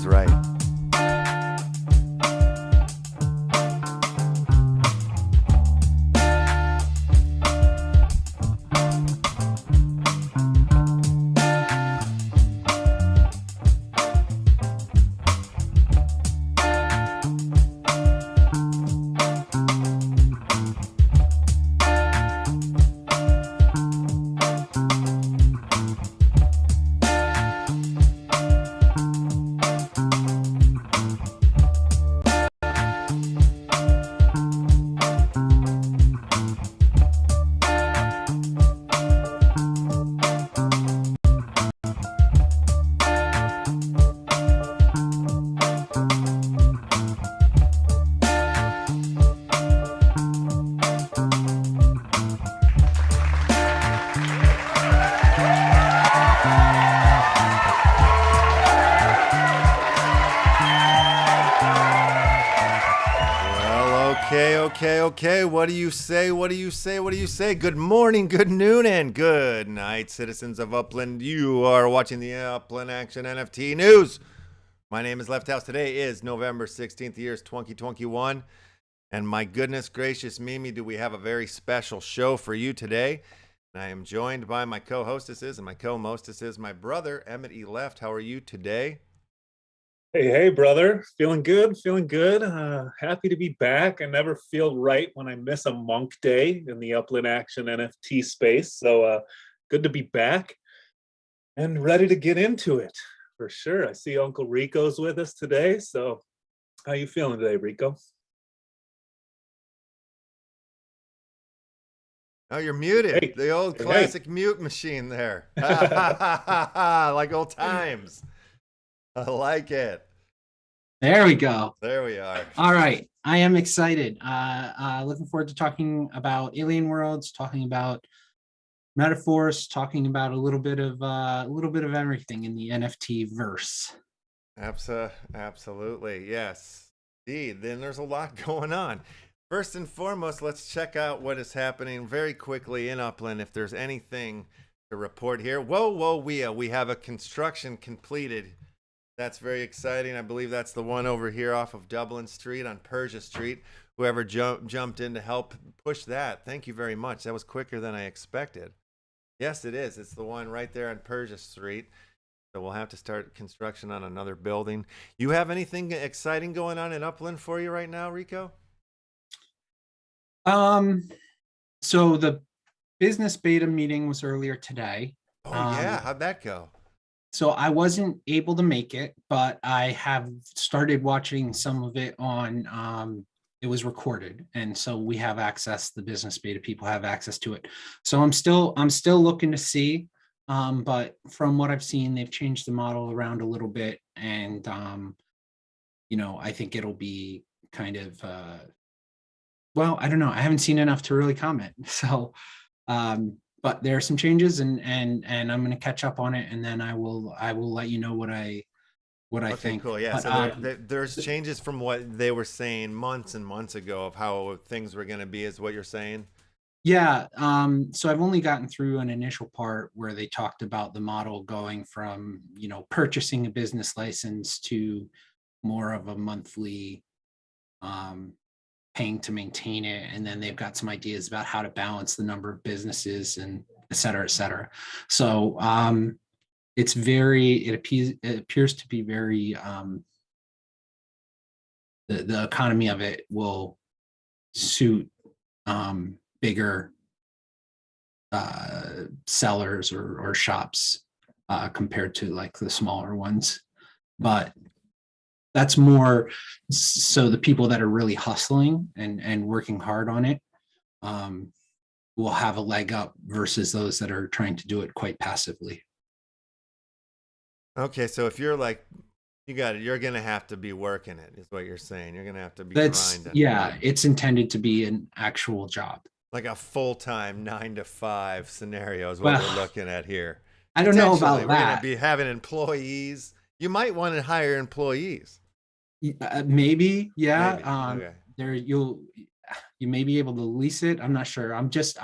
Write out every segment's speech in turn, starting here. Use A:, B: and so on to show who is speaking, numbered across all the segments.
A: was right. Okay. What do you say? Good morning, good noon, and good night, citizens of Upland. You are watching the Upland Action NFT News. My name is LeftHousr. Today is November 16th, the year is 2021. And my goodness gracious, Mimi, do we have a very special show for you today. And I am joined by my co-hostesses, and my co-mostess is my brother, Emmett E. Left. How are you today?
B: Hey, brother. Feeling good. Happy to be back. I never feel right when I miss a monk day in the Upland Action NFT space. So good to be back and ready to get into it for sure. I see Uncle Rico's with us today. So how you feeling today, Rico?
A: Oh, you're muted.
B: Hey.
A: The old classic mute machine there. Like old times. I like it.
C: There we go.
A: There we are.
C: All right. I am excited. Looking forward to talking about alien worlds, talking about metaphors, talking about a little bit of everything in the NFT verse.
A: Absolutely. Yes. Indeed. Then there's a lot going on. First and foremost, let's check out what is happening very quickly in Upland. If there's anything to report here. We have a construction completed. That's very exciting. I believe that's the one over here off of Dublin Street on Persia Street. Whoever jumped in to help push that, thank you very much. That was quicker than I expected. Yes, it is. It's the one right there on Persia Street. So we'll have to start construction on another building. You have anything exciting going on in Upland for you right now, Rico?
C: So the business beta meeting was earlier today.
A: Oh yeah, how'd that go?
C: So I wasn't able to make it, but I have started watching some of it on, it was recorded. And so we have access, the business beta people have access to it. So I'm still looking to see, but from what I've seen, they've changed the model around a little bit. And, I think it'll be kind of, well, I don't know. I haven't seen enough to really comment. So, but there are some changes, and I'm going to catch up on it, and then I will let you know what I think.
A: Cool. Yeah. So there's changes from what they were saying months and months ago of how things were going to be, is what you're saying.
C: Yeah. So I've only gotten through an initial part where they talked about the model going from, purchasing a business license to more of a monthly, paying to maintain it, and then they've got some ideas about how to balance the number of businesses and et cetera, et cetera. So it appears to be very the economy of it will suit bigger sellers or shops compared to like the smaller ones, but that's more so the people that are really hustling and working hard on it will have a leg up versus those that are trying to do it quite passively.
A: Okay, so if you're like, you got it, you're going to have to be working it, is what you're saying. You're going to have to be grinding.
C: Yeah, it's intended to be an actual job.
A: Like a full-time 9-to-5 scenario is what we're looking at here.
C: I don't know about
A: we're
C: that.
A: We're going to be having employees. You might want to hire employees.
C: Maybe, yeah.
A: Maybe. Okay.
C: There, you'll you may be able to lease it. I'm not sure. I'm just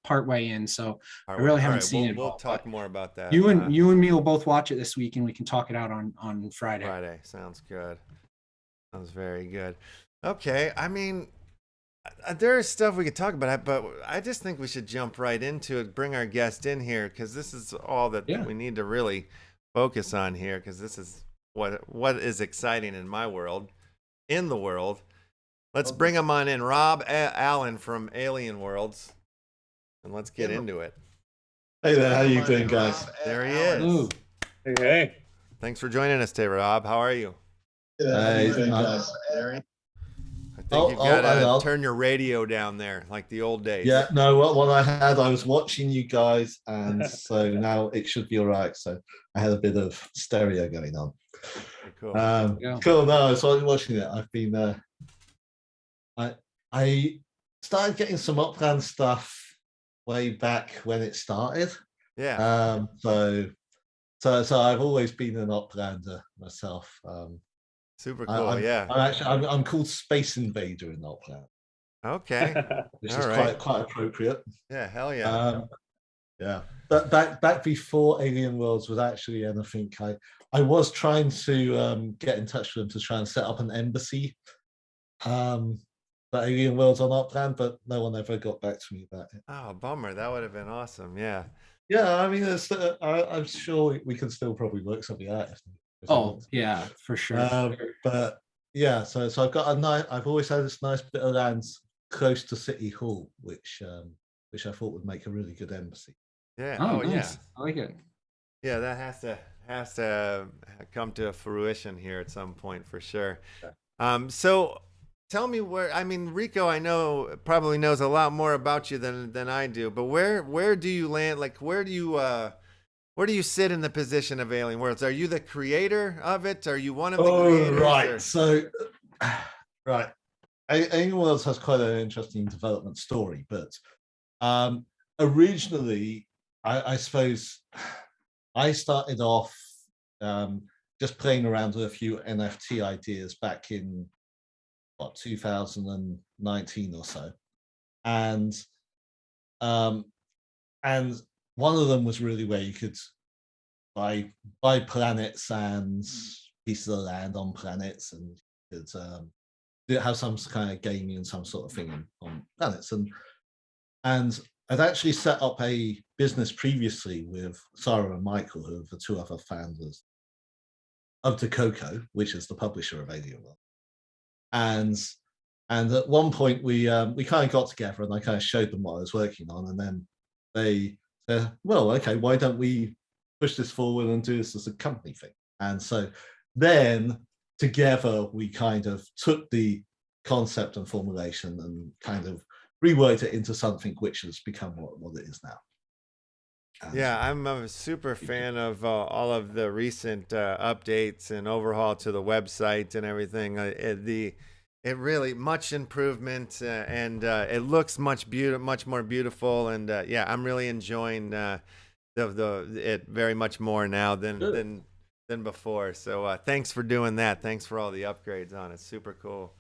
C: part way in, so I really haven't seen it.
A: We'll talk more about that.
C: You and me will both watch it this week, and we can talk it out on Friday.
A: Friday sounds good. Sounds very good. Okay, I mean, there's stuff we could talk about, but I just think we should jump right into it. Bring our guest in here because this is all that we need to really focus on here, because this is what is exciting in my world, in the world. Let's bring him on in, Rob Allen from Alien Worlds, and let's get into it.
D: Hey there, how you doing, guys?
A: There he is.
C: Ooh.
B: Hey.
A: Thanks for joining us today, Rob. How are you?
D: Hey, how you doing, guys?
A: I think you've got to turn your radio down there, like the old days.
D: Yeah, no, what I was watching you guys, and so now it should be all right. So I had a bit of stereo going on.
A: Cool.
D: Cool. No, so I was watching it. I've been, I started getting some Upland stuff way back when it started.
A: Yeah.
D: So I've always been an Uplander myself.
A: Super cool.
D: I'm called Space Invader in Upland.
A: Okay.
D: Which is quite appropriate.
A: Yeah, hell yeah.
D: Yeah. But back before Alien Worlds was actually anything, I was trying to get in touch with them to try and set up an embassy for Alien Worlds on Upland, but no one ever got back to me about it.
A: Oh, bummer. That would have been awesome. Yeah.
D: Yeah, I mean, I'm sure we can still probably work something out.
C: Oh yeah, for sure.
D: But yeah, so I've got I've always had this nice bit of land close to City Hall, which I thought would make a really good embassy.
A: Yeah.
C: Oh, nice.
A: Yeah.
C: I like it.
A: Yeah, that has to come to fruition here at some point for sure. So tell me Rico, I know probably knows a lot more about you than I do, but where do you land? Like, where do you sit in the position of Alien Worlds? Are you the creator of it? Are you one of the creators?
D: Right.
A: Or?
D: So, right. Alien Worlds has quite an interesting development story, but originally, I suppose I started off just playing around with a few NFT ideas back in 2019 or so, and one of them was really where you could buy planets and pieces of land on planets, and you could have some kind of gaming and some sort of thing on planets. And I'd actually set up a business previously with Sarah and Michael, who are the two other founders of Coco, which is the publisher of Alien World. And at one point we kind of got together, and I kind of showed them what I was working on, and then they said, well, okay, why don't we push this forward and do this as a company thing? And so then together we kind of took the concept and formulation and kind of reworked it into something which has become what it is now.
A: Yeah, I'm a super fan of all of the recent updates and overhaul to the website and everything. It really much improvement, and it looks much more beautiful. And yeah, I'm really enjoying it very much more now than before. So thanks for doing that. Thanks for all the upgrades on it. Super cool.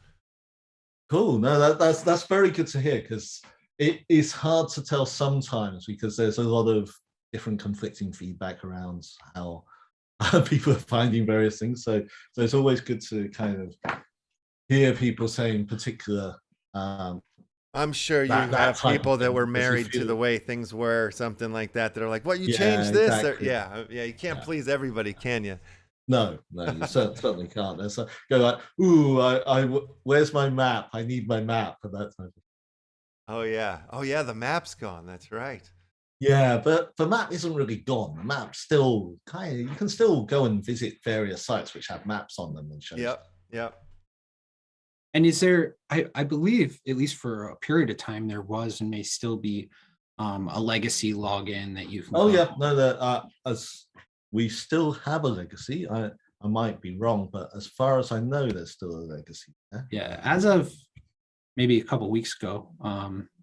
D: Cool. No, that's very good to hear, because it is hard to tell sometimes, because there's a lot of different conflicting feedback around how people are finding various things. So it's always good to kind of hear people saying particular.
A: I'm sure you have people that were married to the way things were, or something like that, that are like, "What, you changed this?"
D: Exactly.
A: Or, yeah, you can't please everybody, can you?
D: No, you certainly can't. There's go like, "Ooh, where's my map? I need my map," and that's.
A: Oh yeah, the map's gone. That's right.
D: Yeah, but the map isn't really gone. The map's still you can still go and visit various sites which have maps on them and show.
A: Yep.
C: And is there, I believe, at least for a period of time, there was and may still be a legacy login that you can.
D: Oh yeah, no, as we still have a legacy. I might be wrong, but as far as I know, there's still a legacy.
C: Yeah, as of maybe a couple of weeks ago,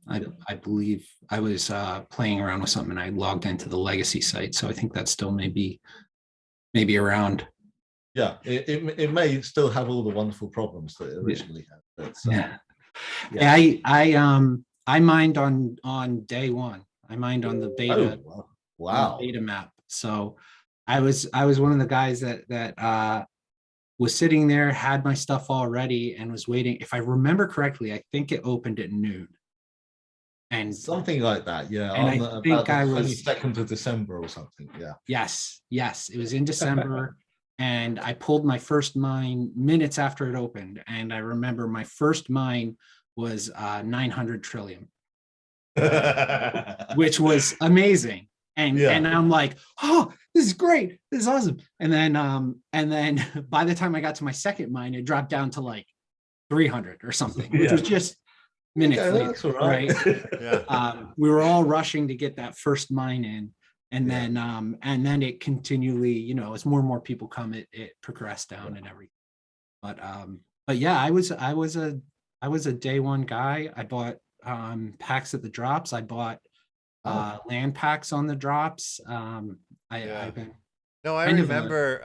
C: I believe I was playing around with something and I logged into the legacy site. So I think that's still maybe around.
D: Yeah, it may still have all the wonderful problems that it originally had. But,
C: yeah. Yeah, I mined on day one. I mined on the beta.
D: Oh,
C: On the
D: wow.
C: beta map. So I was one of the guys that was sitting there, had my stuff all ready, and was waiting. If I remember correctly, I think it opened at noon. And
D: Something like that, yeah.
C: and
D: On
C: I
D: about
C: think
D: the
C: I was
D: 22nd of December or something, yeah.
C: yes, it was in December. And I pulled my first mine minutes after it opened. And I remember my first mine was 900 trillium, which was amazing. And I'm like, oh, this is great. This is awesome. And then by the time I got to my second mine, it dropped down to like 300 or something, which was just minutes later,
D: that's all right.
A: Yeah.
C: We were all rushing to get that first mine in. And then it continually, you know, as more and more people come, it progressed down and everything. But yeah, I was a day one guy. I bought packs at the drops. I bought land packs on the drops. I've been
A: No, I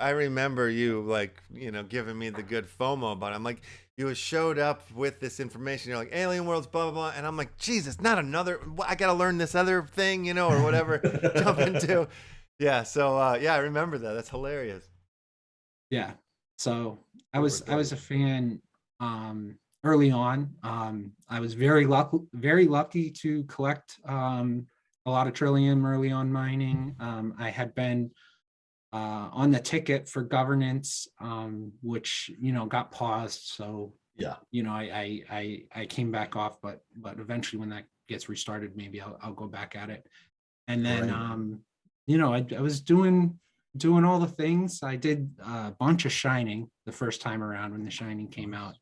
A: remember you, like, you know, giving me the good FOMO about it. I'm like, you showed up with this information. You're like, Alien Worlds, blah, blah, blah. And I'm like, Jesus, not another, I got to learn this other thing, you know, or whatever, jump into. Yeah. So, yeah, I remember that. That's hilarious.
C: Yeah. So I was a fan early on. I was very lucky to collect a lot of trillium early on mining. I had been on the ticket for governance, which, you know, got paused. So,
D: Yeah,
C: you know, I came back off, but eventually when that gets restarted, maybe I'll go back at it. And then,
D: right.
C: you know, I was doing all the things. I did a bunch of Shining the first time around when the Shining came out.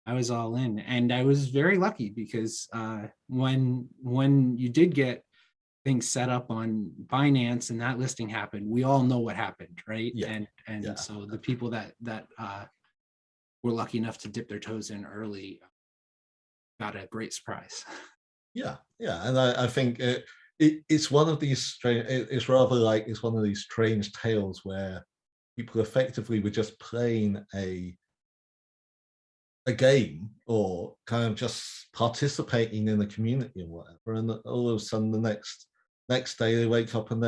C: I was all in, and I was very lucky because when you did get things set up on Binance and that listing happened, we all know what happened, right?
D: Yeah.
C: And so the people that were lucky enough to dip their toes in early got a great surprise.
D: Yeah, and I think it's one of these strange. It's rather like it's one of these strange tales where people effectively were just playing a game or kind of just participating in the community and whatever, and all of a sudden the next day they wake up and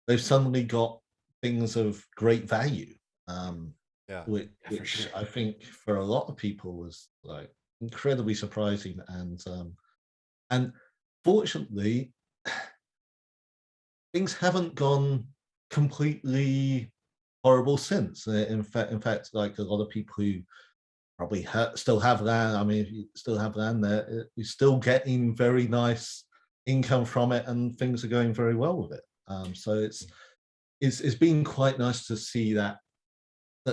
D: they've suddenly got things of great value. Which
C: sure.
D: I think for a lot of people was like incredibly surprising, and fortunately things haven't gone completely horrible since. In fact, like a lot of people who probably still have land. I mean, if you still have land there, you're still getting very nice income from it, and things are going very well with it. So it's been quite nice to see that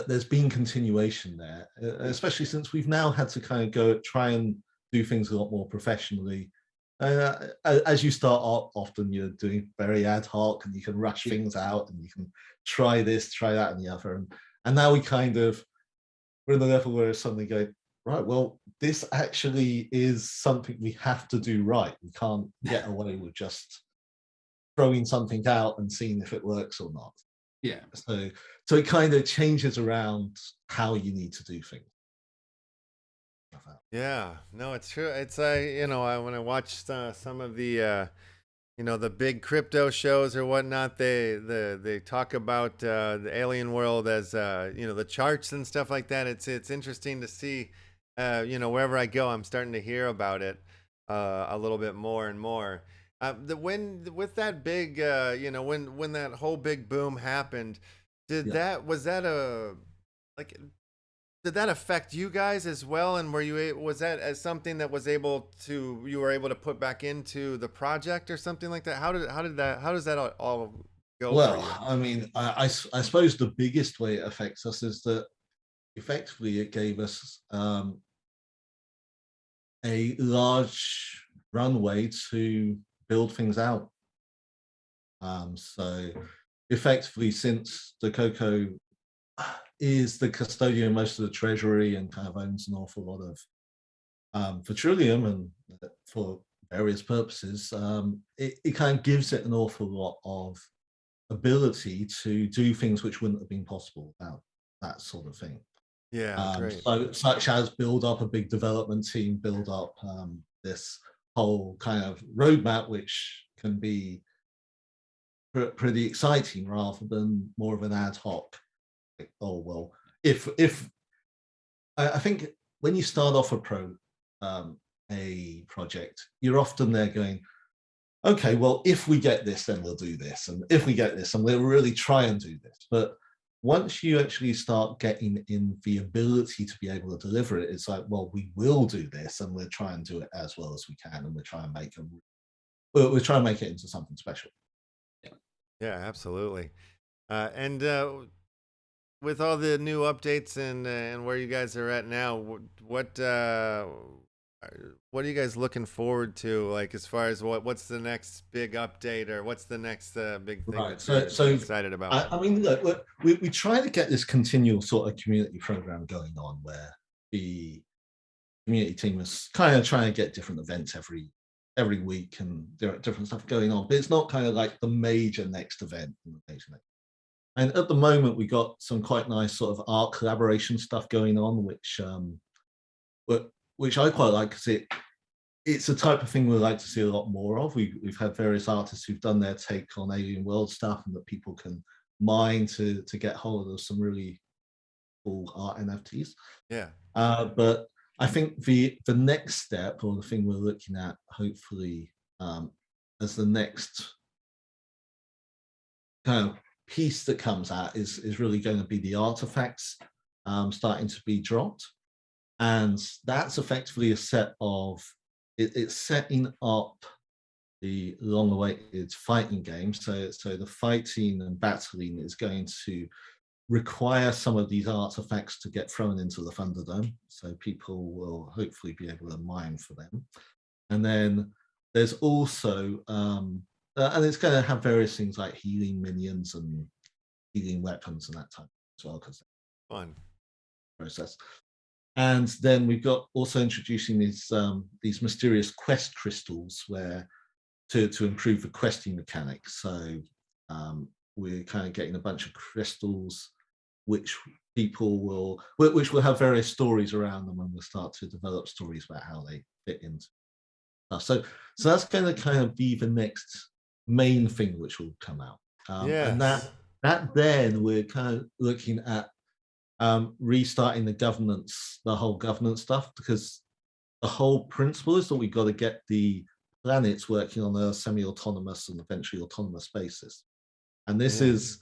D: there's been continuation there, especially since we've now had to kind of try and do things a lot more professionally. As you start off, often you're doing very ad hoc, and you can rush things out, and you can try this, try that, and the other, and now we're in the level where it's suddenly going, right, well, this actually is something we have to do right. We can't get away with just throwing something out and seeing if it works or not.
C: Yeah.
D: So it kind of changes around how you need to do things.
A: Yeah, no, it's true. It's you know, when I watched some of the you know, the big crypto shows or whatnot, they talk about the alien world as you know, the charts and stuff like that. It's interesting to see. You know, wherever I go, I'm starting to hear about it a little bit more and more. With that big you know, when that whole big boom happened, did that affect you guys as well? And was that as something that you were able to put back into the project or something like that? How does that all go?
D: Well,
A: for you?
D: I mean, I suppose the biggest way it affects us is that effectively it gave us a large runway to build things out. So effectively, since the Coco is the custodian of most of the treasury and kind of owns an awful lot of for Trillium and for various purposes, it kind of gives it an awful lot of ability to do things which wouldn't have been possible without that sort of thing.
A: Yeah, great.
D: So such as build up a big development team, build up this whole kind of roadmap, which can be pretty exciting rather than more of an ad hoc. Like, oh well, if I think when you start off a project, you're often there going, okay, well, if we get this, then we'll do this, and if we get this, and we'll really try and do this. But once you actually start getting in the ability to be able to deliver it, it's like, well, we will do this, and we'll try and do it as well as we can, and we'll try and make it into something special.
A: Yeah, absolutely. And with all the new updates and where you guys are at now, what are you guys looking forward to? Like, as far as what's the next big update, or what's the next big thing
D: Right.
A: that
D: So
A: you're excited about?
D: I mean, look, we try to get this continual sort of community program going on, where the community team is kind of trying to get different events every week, and there are different stuff going on, but it's not kind of like the major next event. And at the moment, we got some quite nice sort of art collaboration stuff going on, which I quite like, because it's a type of thing we like to see a lot more of. We've had various artists who've done their take on alien world stuff, and that people can mine to get hold of some really cool art NFTs.
A: Yeah.
D: But I think the next step, or the thing we're looking at, hopefully, as the next kind of piece that comes out, is really going to be the artifacts starting to be dropped. And that's effectively a set of, it's setting up the long-awaited fighting game. So the fighting and battling is going to require some of these artifacts to get thrown into the Thunderdome. So people will hopefully be able to mine for them. And then there's also, and it's going to have various things like healing minions and healing weapons and that type as well, because
A: Fun
D: process. And then we've got also introducing these mysterious quest crystals, where to improve the questing mechanics. So we're kind of getting a bunch of crystals, which will have various stories around them, and we'll start to develop stories about how they fit into stuff. So that's going to kind of be the next main thing which will come out. And that then we're kind of looking at restarting the whole governance stuff, because the whole principle is that we've got to get the planets working on a semi-autonomous and eventually autonomous basis. And this is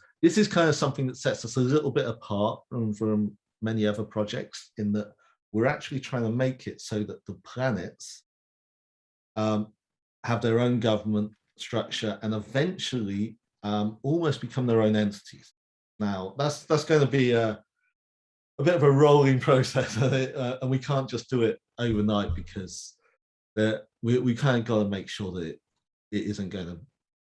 D: kind of something that sets us a little bit apart from many other projects, in that we're actually trying to make it so that the planets have their own government structure and eventually almost become their own entities. Now, that's going to be a bit of a rolling process, and we can't just do it overnight, because we kind of got to make sure that it isn't going to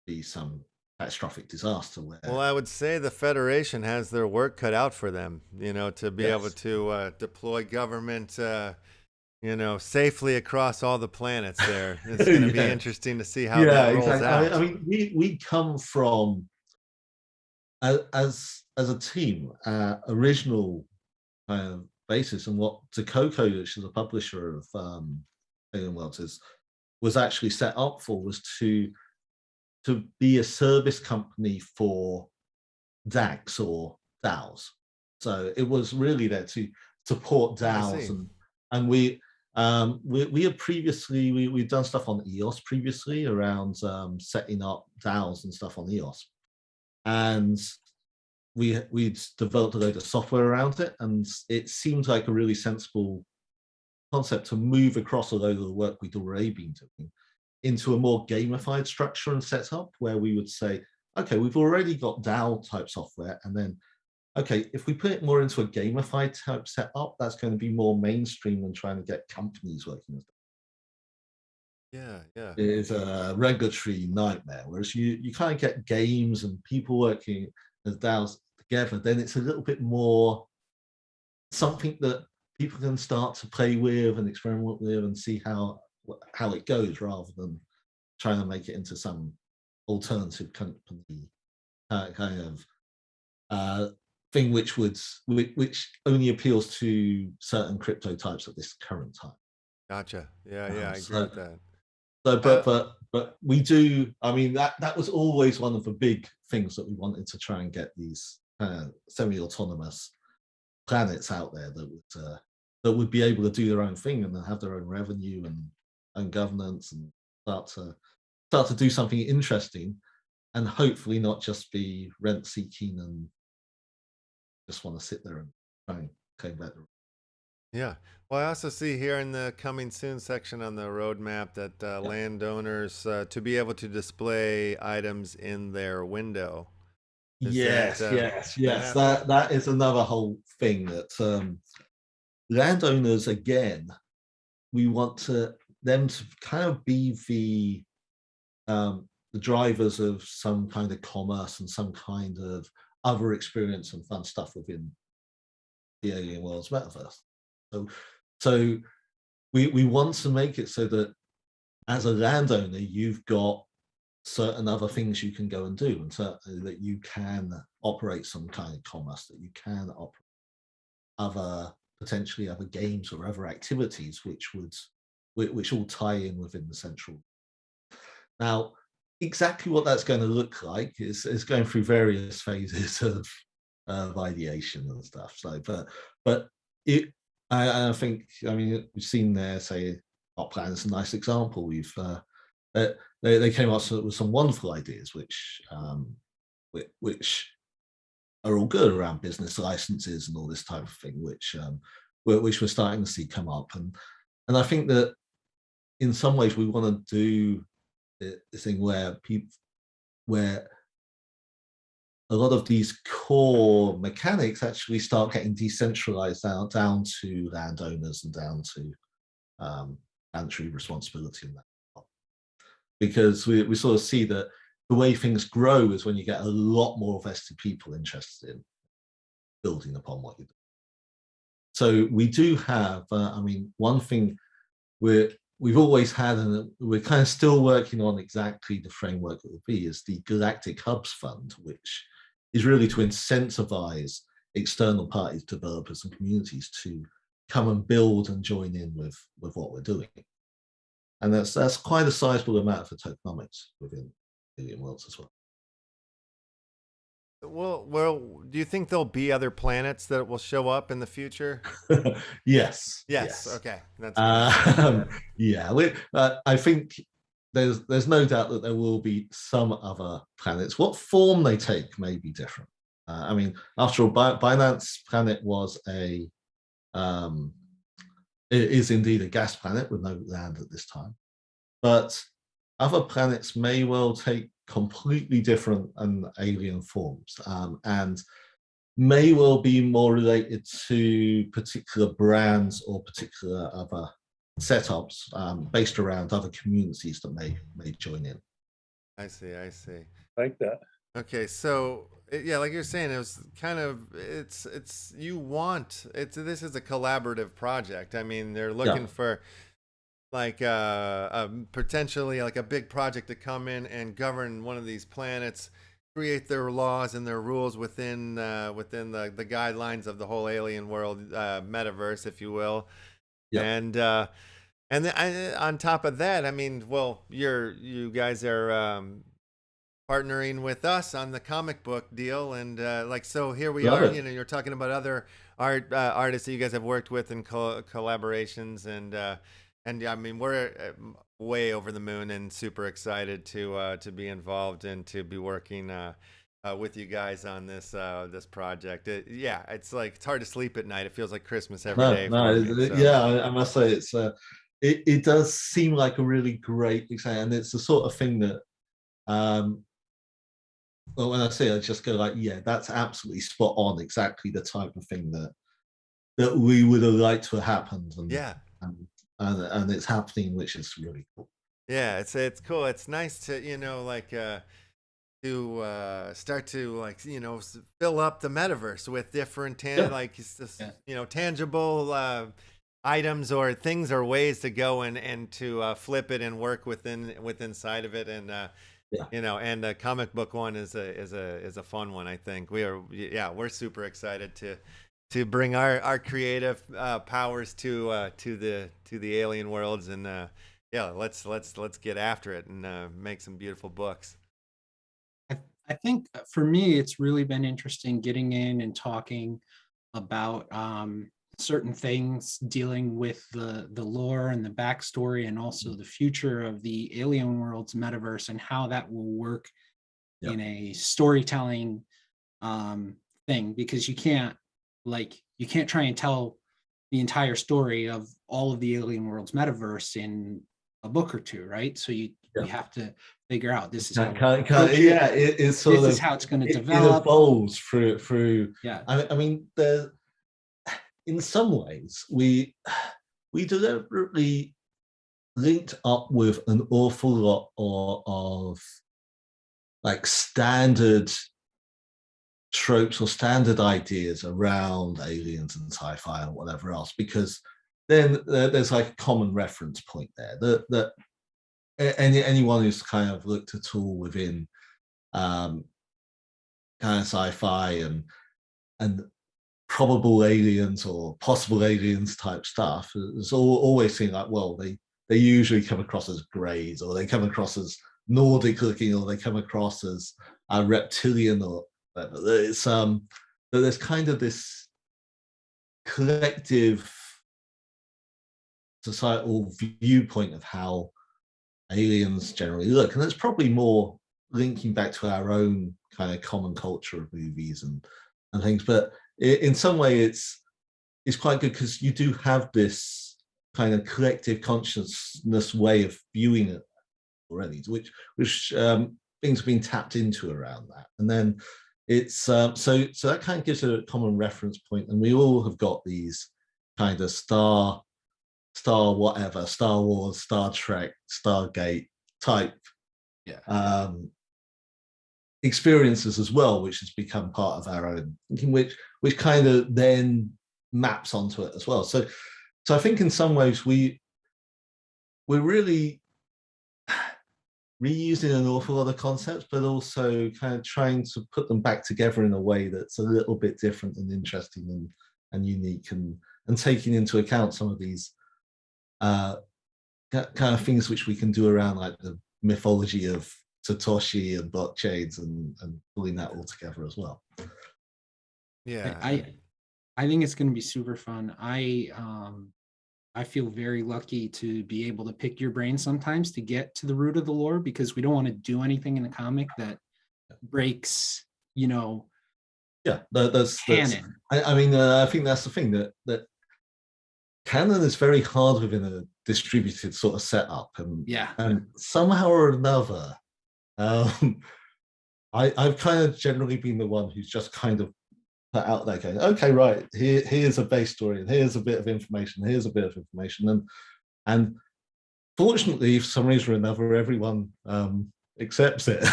D: be some catastrophic disaster.
A: Well, I would say the Federation has their work cut out for them, to be able to deploy government, safely across all the planets there. It's going to be interesting to see how that rolls out.
D: I mean, we come from, as a team, original basis, and what Takoko, which is a publisher of Alien Worlds, was actually set up for, was to be a service company for DACs or DAOs. So it was really there to support DAOs, and we had previously we've done stuff on EOS previously around setting up DAOs and stuff on EOS, and we'd developed a load of software around it, and it seemed like a really sensible concept to move across a load of the work we'd already been doing into a more gamified structure and setup, where we would say, okay, we've already got DAO type software, and then, okay, if we put it more into a gamified type setup, that's going to be more mainstream than trying to get companies working with them.
A: Yeah.
D: It is a regulatory nightmare. Whereas you kind of get games and people working as DAOs together, then it's a little bit more something that people can start to play with and experiment with and see how it goes, rather than trying to make it into some alternative company kind of thing which only appeals to certain crypto types at this current time.
A: Gotcha. Yeah, I agree
D: So,
A: with that.
D: so but we do. I mean, that was always one of the big things that we wanted to try and get these semi-autonomous planets out there that would be able to do their own thing and then have their own revenue and governance and start to do something interesting, and hopefully not just be rent seeking and just want to sit there and try and claim that.
A: Yeah. Well, I also see here in the coming soon section on the roadmap that landowners to be able to display items in their window.
D: Yes. That is another whole thing that landowners, again, we want them to kind of be the drivers of some kind of commerce and some kind of other experience and fun stuff within the alien world's metaverse. So we want to make it so that as a landowner, you've got certain other things you can go and do, and certainly that you can operate some kind of commerce, that you can operate potentially other games or other activities which all tie in within the central. Now, exactly what that's going to look like is going through various phases of ideation and stuff. So, but I think, I mean, we've seen there, say, Upland is a nice example. They came up with some wonderful ideas, which are all good around business licenses and all this type of thing, which we're starting to see come up. And I think that in some ways we want to do the thing where a lot of these core mechanics actually start getting decentralized down to landowners and down to planetary responsibility in that. Because we sort of see that the way things grow is when you get a lot more vested people interested in building upon what you do. So we do have, I mean, one thing we've always had, and we're kind of still working on exactly the framework it will be, is the Galactic Hubs Fund, which is really to incentivize external parties, developers, and communities to come and build and join in with what we're doing. And that's quite a sizable amount for tokenomics within alien worlds as well.
A: Well, do you think there'll be other planets that will show up in the future?
D: Yes.
A: Okay. That's
D: yeah. I think there's no doubt that there will be some other planets. What form they take may be different. I mean, after all, Binance planet is indeed a gas planet with no land at this time. But other planets may well take completely different and alien forms, and may well be more related to particular brands or particular other setups based around other communities that may join in.
A: I see.
B: Like that.
A: Okay, so yeah, like you're saying, it was kind of this is a collaborative project. I mean, they're looking for like potentially like a big project to come in and govern one of these planets, create their laws and their rules within the guidelines of the whole alien world metaverse, if you will. And then on top of that, I mean, well, you guys are partnering with us on the comic book deal, and so here we are. You know, you're talking about other artists that you guys have worked with in collaborations, and I mean, we're way over the moon and super excited to be involved and to be working with you guys on this project. It's like it's hard to sleep at night. It feels like Christmas every day.
D: Yeah, I must say it does seem like a really great exciting, and it's the sort of thing that well, when I say it, I just go like, yeah, that's absolutely spot on, exactly the type of thing that we would have liked to have happened, and it's happening, which is really cool.
A: Yeah, it's cool. It's nice to to start to fill up the metaverse with different tangible items or things or ways to go and to flip it and work inside of it, and
D: Yeah.
A: You know, and the comic book one is a fun one. I think we're super excited to bring our creative powers to the alien worlds, and yeah, let's get after it and make some beautiful books.
C: I think for me, it's really been interesting getting in and talking about certain things, dealing with the lore and the backstory, and also the future of the alien world's metaverse and how that will work in a storytelling thing, because you can't try and tell the entire story of all of the alien world's metaverse in a book or two, right? So you have to figure out this is how
D: it's sort
C: this
D: of
C: is how it's going to
D: it
C: develop.
D: evolves through.
C: Yeah.
D: I mean, in some ways we deliberately linked up with an awful lot of like standard tropes or standard ideas around aliens and sci-fi and whatever else, because then there's like a common reference point there that anyone who's kind of looked at all within kind of sci-fi and probable aliens or possible aliens type stuff has always seemed like, well, they usually come across as greys, or they come across as Nordic looking, or they come across as reptilian, or it's there's kind of this collective societal viewpoint of how aliens generally look, and it's probably more linking back to our own kind of common culture of movies and things. But in some way, it's quite good because you do have this kind of collective consciousness way of viewing it already, which things have been tapped into around that, and then it's so that kind of gives a common reference point, and we all have got these kind of Star whatever, Star Wars, Star Trek, Stargate type experiences as well, which has become part of our own thinking, which kind of then maps onto it as well. So I think in some ways we're really reusing an awful lot of concepts, but also kind of trying to put them back together in a way that's a little bit different and interesting and unique, and taking into account some of these kind of things which we can do around like the mythology of Satoshi and blockchains and pulling that all together as well.
A: Yeah,
C: I think it's going to be super fun. I feel very lucky to be able to pick your brain sometimes to get to the root of the lore, because we don't want to do anything in the comic that breaks,
D: that's
C: canon.
D: I mean, I think that's the thing, that canon is very hard within a distributed sort of setup, and somehow or another, I've kind of generally been the one who's just kind of put out there going, okay, right, here's a base story, and here's a bit of information, and fortunately, for some reason or another, everyone accepts it.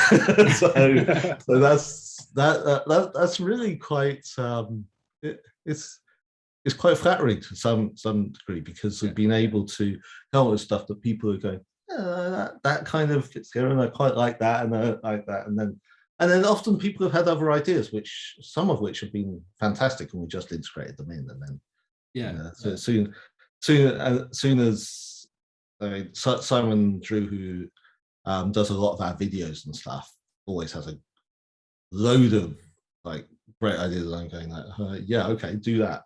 D: so that's really quite it's quite flattering to some degree, because we've been able to come up with stuff that people are going, that kind of fits together, and I quite like that, and I like that, and then often people have had other ideas, some of which have been fantastic, and we just integrated them in, and then so soon as Simon Drew, who does a lot of our videos and stuff, always has a load of like great ideas, and I'm going like, yeah, okay, do that.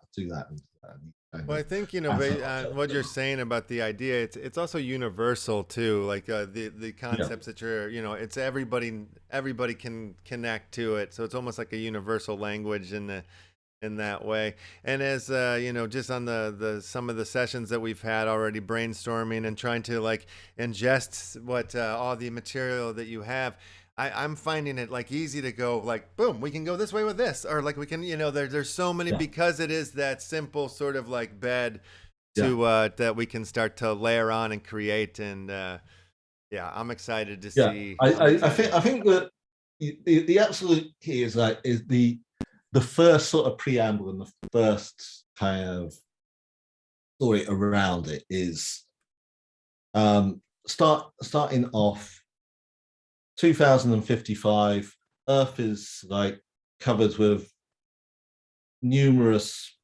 A: Well, I think what you're saying about the idea, it's also universal too. Like the concepts that you're, it's everybody can connect to it. So it's almost like a universal language in that way. And as just on the some of the sessions that we've had already, brainstorming and trying to like ingest what all the material that you have, I'm finding it like easy to go like, boom, we can go this way with this, or like we can, there's so many, because it is that simple sort of like bed to that we can start to layer on and create. And I'm excited to see.
D: I think that the absolute key is the first sort of preamble, and the first kind of story around it is starting off 2055, Earth is like covered with numerous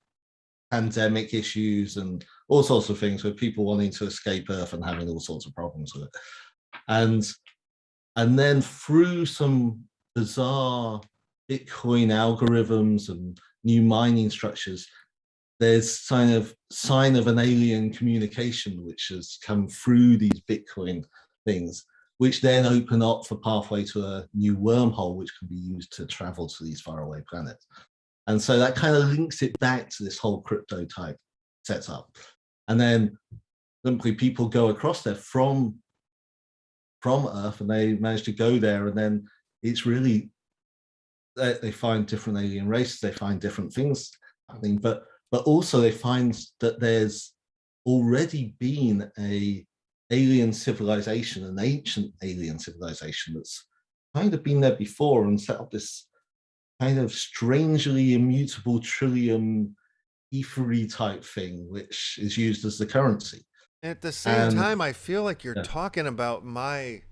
D: pandemic issues and all sorts of things, with people wanting to escape Earth and having all sorts of problems with it. And then through some bizarre Bitcoin algorithms and new mining structures, there's sign of an alien communication which has come through these Bitcoin things, which then open up the pathway to a new wormhole which can be used to travel to these faraway planets. And so that kind of links it back to this whole crypto type setup. And then simply people go across there from Earth, and they manage to go there, and then it's really, they find different alien races, they find different things happening, but also they find that there's already been a alien civilization, an ancient alien civilization that's kind of been there before and set up this kind of strangely immutable trillium ethery type thing, which is used as the currency.
A: At the same time, I feel like you're talking about me.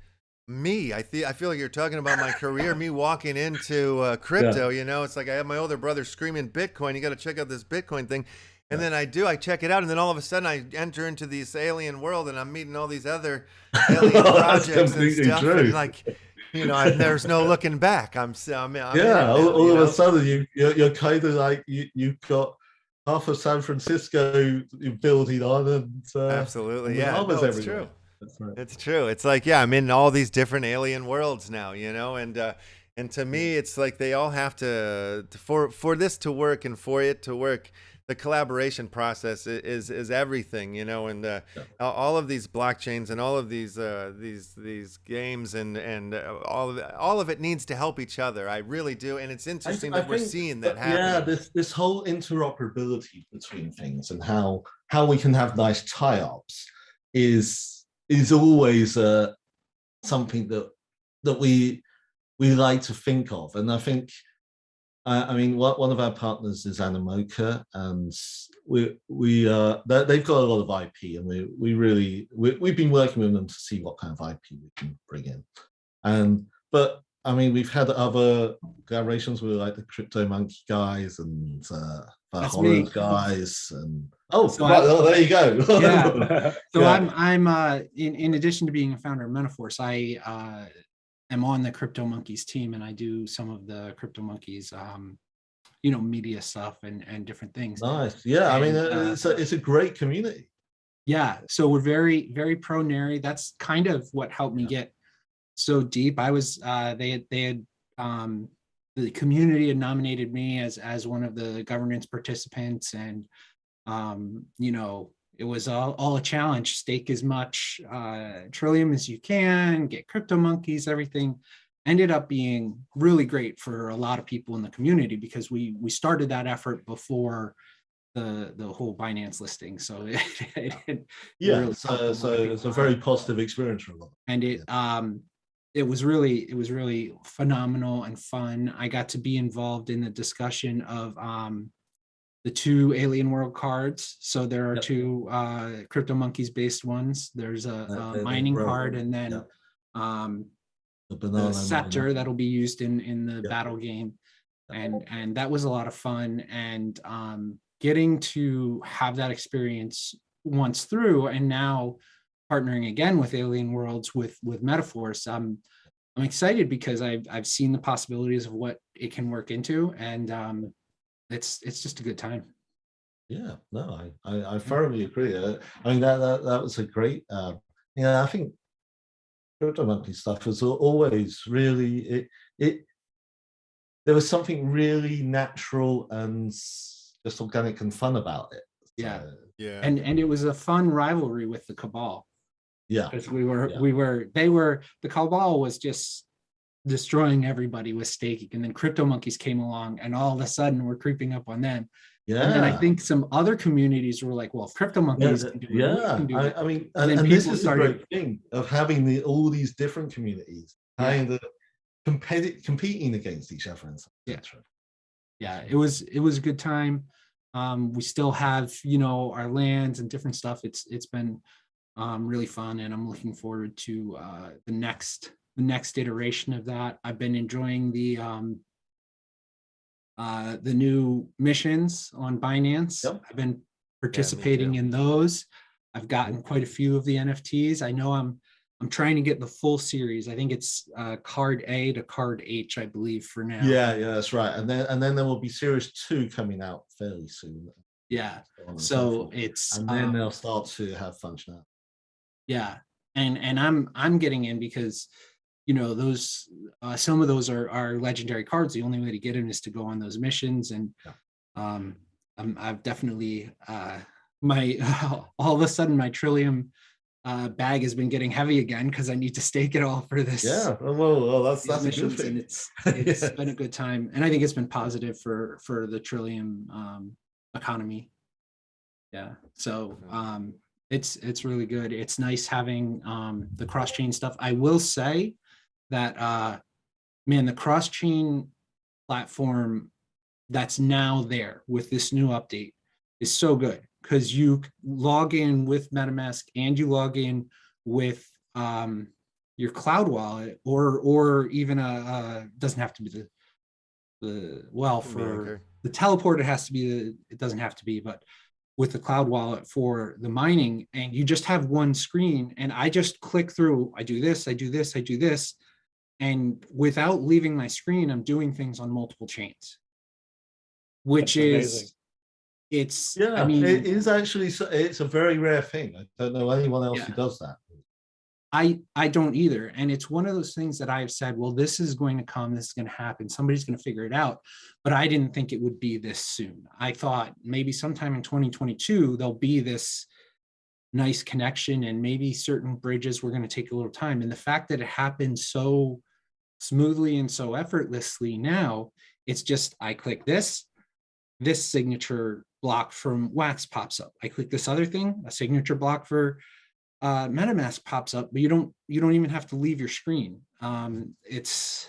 A: I feel like you're talking about my career, me walking into crypto. You know, it's like I have my older brother screaming Bitcoin. You got to check out this Bitcoin thing. And then I check it out. And then all of a sudden I enter into this alien world and I'm meeting all these other alien projects and stuff. True. And like, you know, there's no looking back. I'm
D: yeah, all of a sudden you're kind of like, you've got half of San Francisco building on, and
A: absolutely, yeah,
D: no, it's true.
A: It's true. It's like, yeah, I'm in all these different alien worlds now, you know, and to me, it's like they all have to for this to work, and for it to work, the collaboration process is everything, you know, and all of these blockchains and all of these games and all of it needs to help each other. I really do, and it's interesting that we're seeing that happen.
D: Yeah, this whole interoperability between things and how we can have nice tie-ups is always something that we like to think of, and I think. I mean, one of our partners is Animoca, and they've got a lot of IP, and we've been working with them to see what kind of IP we can bring in. But I mean, we've had other collaborations with like the Crypto Monkey guys and the Horror guys, and there you go.
C: Yeah. So yeah. I'm in addition to being a founder of Metaforce, I I'm on the Crypto Monkeys team, and I do some of the Crypto Monkeys, you know, media stuff and different things.
D: Nice, yeah. And, I mean, it's a great community.
C: Yeah, so we're very, very pro Neri. That's kind of what helped me get so deep. I was they had the community had nominated me as one of the governance participants, and you know. It was all a challenge. Stake as much Trillium as you can, get Crypto Monkeys, everything. Ended up being really great for a lot of people in the community, because we started that effort before the whole Binance listing. So it
D: really so it's a very positive experience for a lot.
C: And it was really phenomenal and fun. I got to be involved in the discussion of the 2 Alien World cards. So there are 2 Crypto Monkeys based ones. There's a mining card, and then the scepter that'll be used in the battle game. And that was a lot of fun. And getting to have that experience once through, and now partnering again with Alien Worlds with Metaforce, I'm excited because I've seen the possibilities of what it can work into, and it's just a good time.
D: Yeah, no, I thoroughly agree. I mean, that was a great. I think Crypto Monkey stuff was always really it. There was something really natural and just organic and fun about it.
C: Yeah, yeah, and it was a fun rivalry with the Cabal.
D: Yeah,
C: because the Cabal was just destroying everybody with staking, and then Crypto Monkeys came along, and all of a sudden we're creeping up on them. Yeah, and then I think some other communities were like, well, if Crypto Monkeys can do it,
D: I mean, and this is the great thing of having all these different communities kind of competing against each other.
C: Yeah, it was a good time. We still have, you know, our lands and different stuff. It's been really fun, and I'm looking forward to the next next iteration of that. I've been enjoying the new missions on Binance.
D: Yep.
C: I've been participating
A: too.
C: in those. I've gotten quite a few of the NFTs. I know I'm trying to get the full series. I think it's card A to card H, I believe, for now.
D: Yeah, that's right. And then there will be series 2 coming out fairly soon.
C: Yeah.
D: And
C: So it's
D: and then they'll start to have functionality.
C: yeah. And I'm getting in because, you know, those some of those are legendary cards. The only way to get them is to go on those missions. And I've definitely my all of a sudden my Trillium bag has been getting heavy again because I need to stake it all for this.
D: Yeah, well, that's a good
C: missions,
D: thing.
C: and it's been a good time, and I think it's been positive for the Trillium economy. Yeah, so it's really good. It's nice having the cross-chain stuff. I will say that man, the cross-chain platform that's now there with this new update is so good, because you log in with MetaMask and you log in with your cloud wallet, or even doesn't have to be for the teleport, it has to be it doesn't have to be, but with the cloud wallet for the mining, and you just have one screen, and I just click through, I do this, I do this, I do this, and without leaving my screen, I'm doing things on multiple chains, which is amazing.
D: I mean, it is actually, it's a very rare thing. I don't know anyone else who does that.
C: I don't either. And it's one of those things that I've said, well, this is going to come, this is going to happen, somebody's going to figure it out. But I didn't think it would be this soon. I thought maybe sometime in 2022, there'll be this nice connection, and maybe certain bridges were going to take a little time. And the fact that it happened so smoothly and so effortlessly now, it's just, I click this signature block from Wax pops up. I click this other thing, a signature block for MetaMask pops up, but you don't even have to leave your screen. It's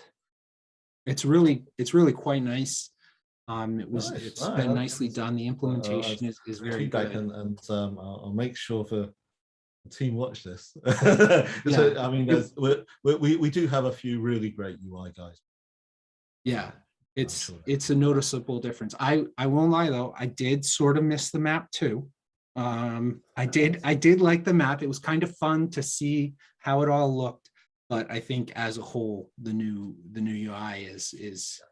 C: really quite nice. It's been nicely done. The implementation is very good.
D: And I'll make sure the team watch this. So, I mean, we do have a few really great UI guys.
C: Yeah, it's a noticeable difference. I won't lie though, I did sort of miss the map too. I did like the map. It was kind of fun to see how it all looked, but I think as a whole, the new UI is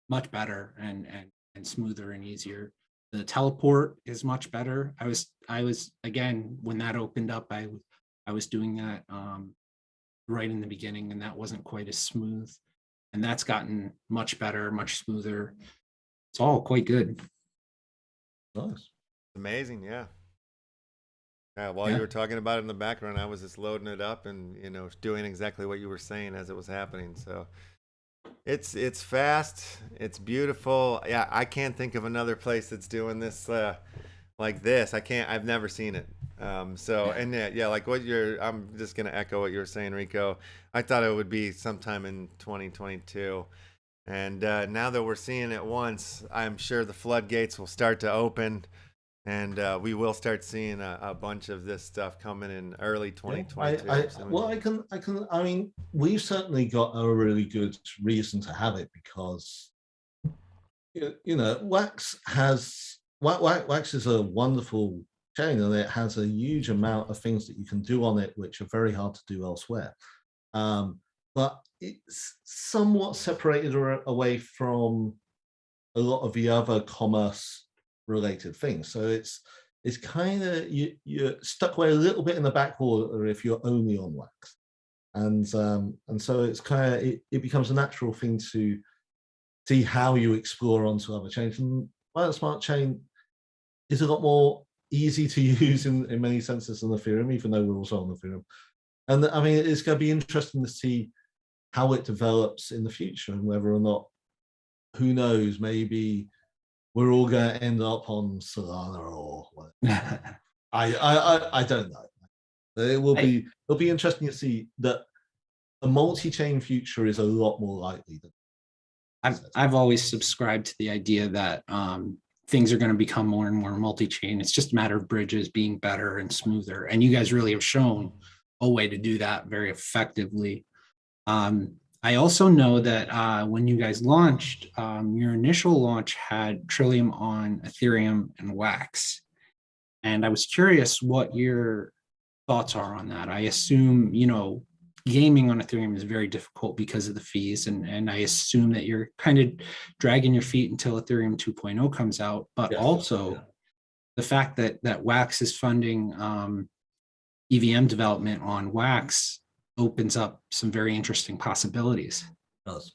C: much better and smoother and easier. The teleport is much better. I was again, when that opened up, I was doing that right in the beginning, and that wasn't quite as smooth, and that's gotten much better, much smoother. It's all quite good.
D: Nice.
A: Amazing, yeah. While you were talking about it in the background, I was just loading it up and, you know, doing exactly what you were saying as it was happening. So it's fast, it's beautiful. Yeah, I can't think of another place that's doing this like this. I've never seen it. And like I'm just gonna echo what you were saying, Rico. I thought it would be sometime in 2022. And now that we're seeing it once, I'm sure the floodgates will start to open, and we will start seeing a bunch of this stuff coming in early 2022.
D: I mean, we've certainly got a really good reason to have it, because you know, Wax is a wonderful chain, and it has a huge amount of things that you can do on it which are very hard to do elsewhere. But it's somewhat separated away from a lot of the other commerce related things. So it's kind of, you're stuck away a little bit in the backwater if you're only on Wax. And so it's kind of, it becomes a natural thing to see how you explore onto other chains. And Binance Smart Chain is a lot more easy to use in many senses than Ethereum, even though we're also on Ethereum. And I mean, it's going to be interesting to see how it develops in the future, and whether or not, who knows, maybe we're all going to end up on Solana or whatever. I don't know. It'll be interesting to see that a multi-chain future is a lot more likely than
C: I've always subscribed to the idea that things are going to become more and more multi-chain. It's just a matter of bridges being better and smoother. And you guys really have shown a way to do that very effectively. I also know that when you guys launched, your initial launch had Trillium on Ethereum and Wax. And I was curious what your thoughts are on that. I assume, you know, gaming on Ethereum is very difficult because of the fees. And I assume that you're kind of dragging your feet until Ethereum 2.0 comes out. But also the fact that Wax is funding EVM development on Wax opens up some very interesting possibilities.
D: It does.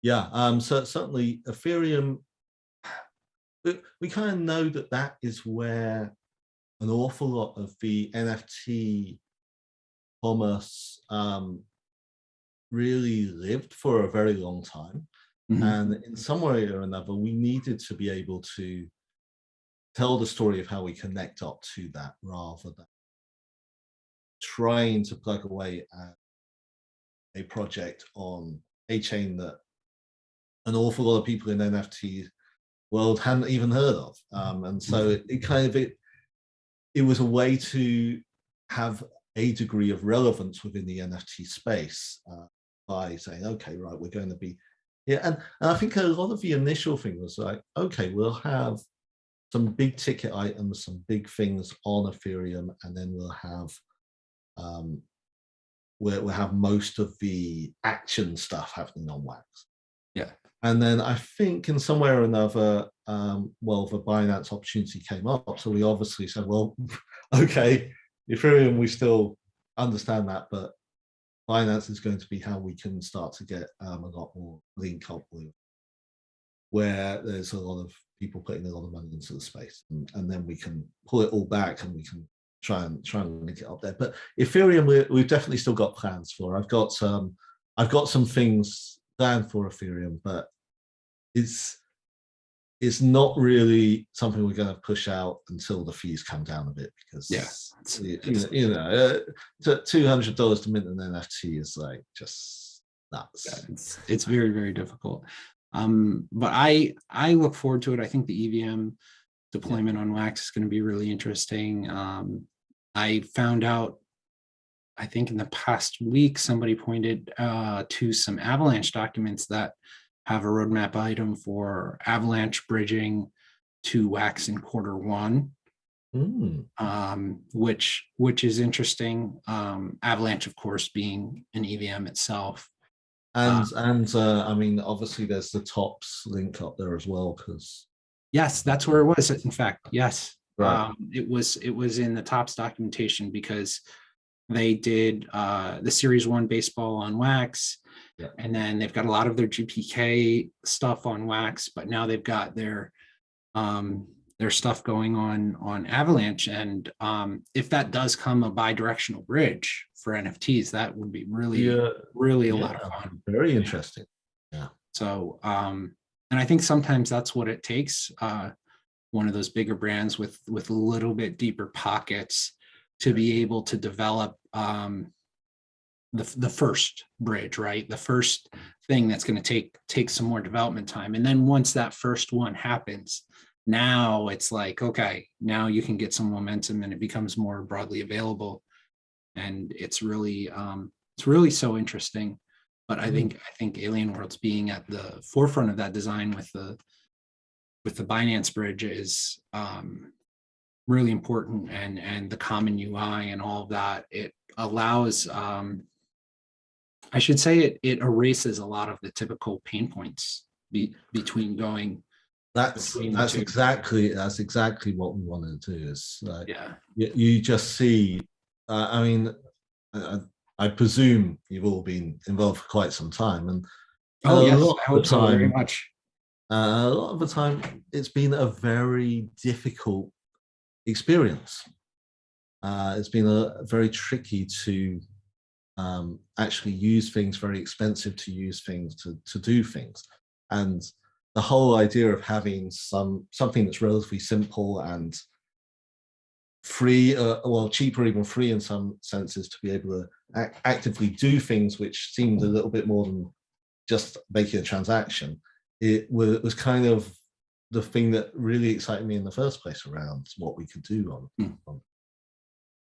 D: Yeah, so certainly Ethereum, we kind of know that is where an awful lot of the NFT commerce really lived for a very long time. Mm-hmm. And in some way or another, we needed to be able to tell the story of how we connect up to that rather than trying to plug away at a project on a chain that an awful lot of people in NFT world hadn't even heard of. And so it was a way to have a degree of relevance within the NFT space by saying, okay, right, we're going to be here. And I think a lot of the initial thing was like, okay, we'll have some big ticket items, some big things on Ethereum, and then we'll have most of the action stuff happening on Wax.
C: Yeah.
D: And then I think in some way or another, well, the Binance opportunity came up. So we obviously said, well, okay, Ethereum, we still understand that, but Binance is going to be how we can start to get a lot more link up with, where there's a lot of people putting a lot of money into the space. And then we can pull it all back and we can try and link it up there. But Ethereum, we've definitely still got plans for. I've got some things planned for Ethereum, but it's not really something we're going to push out until the fees come down a bit, because $200 to mint an NFT is like just nuts.
C: Yeah, it's very, very difficult. But I look forward to it. I think the EVM deployment on Wax is going to be really interesting. I found out, I think in the past week, somebody pointed to some Avalanche documents that have a roadmap item for Avalanche bridging to Wax in Q1, which is interesting. Avalanche, of course, being an EVM itself.
D: And I mean, obviously there's the TOPS link up there as well, because
C: yes, that's where it was. In fact, yes,
D: right.
C: It was in the TOPS documentation, because they did the Series 1 baseball on Wax, and then they've got a lot of their GPK stuff on Wax, but now they've got their stuff going on Avalanche. And if that does come a bi-directional bridge for NFTs, that would be really a lot of fun.
D: Very interesting. Yeah.
C: So, and I think sometimes that's what it takes. One of those bigger brands with a little bit deeper pockets to be able to develop the first bridge, right? The first thing that's going to take some more development time. And then once that first one happens, now it's like, okay, now you can get some momentum and it becomes more broadly available. And it's really so interesting. But I think Alien Worlds being at the forefront of that design with the Binance bridge is really important, and the common UI and all of that. It allows, I should say, it erases a lot of the typical pain points between going.
D: That's exactly what we want to do. Is you just see. I mean, I presume you've all been involved for quite some time, and
C: yes, I hope so very much.
D: A lot of the time, it's been a very difficult experience. It's been very tricky to actually use things, very expensive to use things, to do things. And the whole idea of having something that's relatively simple and free, well, cheaper, even free in some senses, to be able to actively do things which seemed a little bit more than just making a transaction. It was kind of the thing that really excited me in the first place around what we could do on.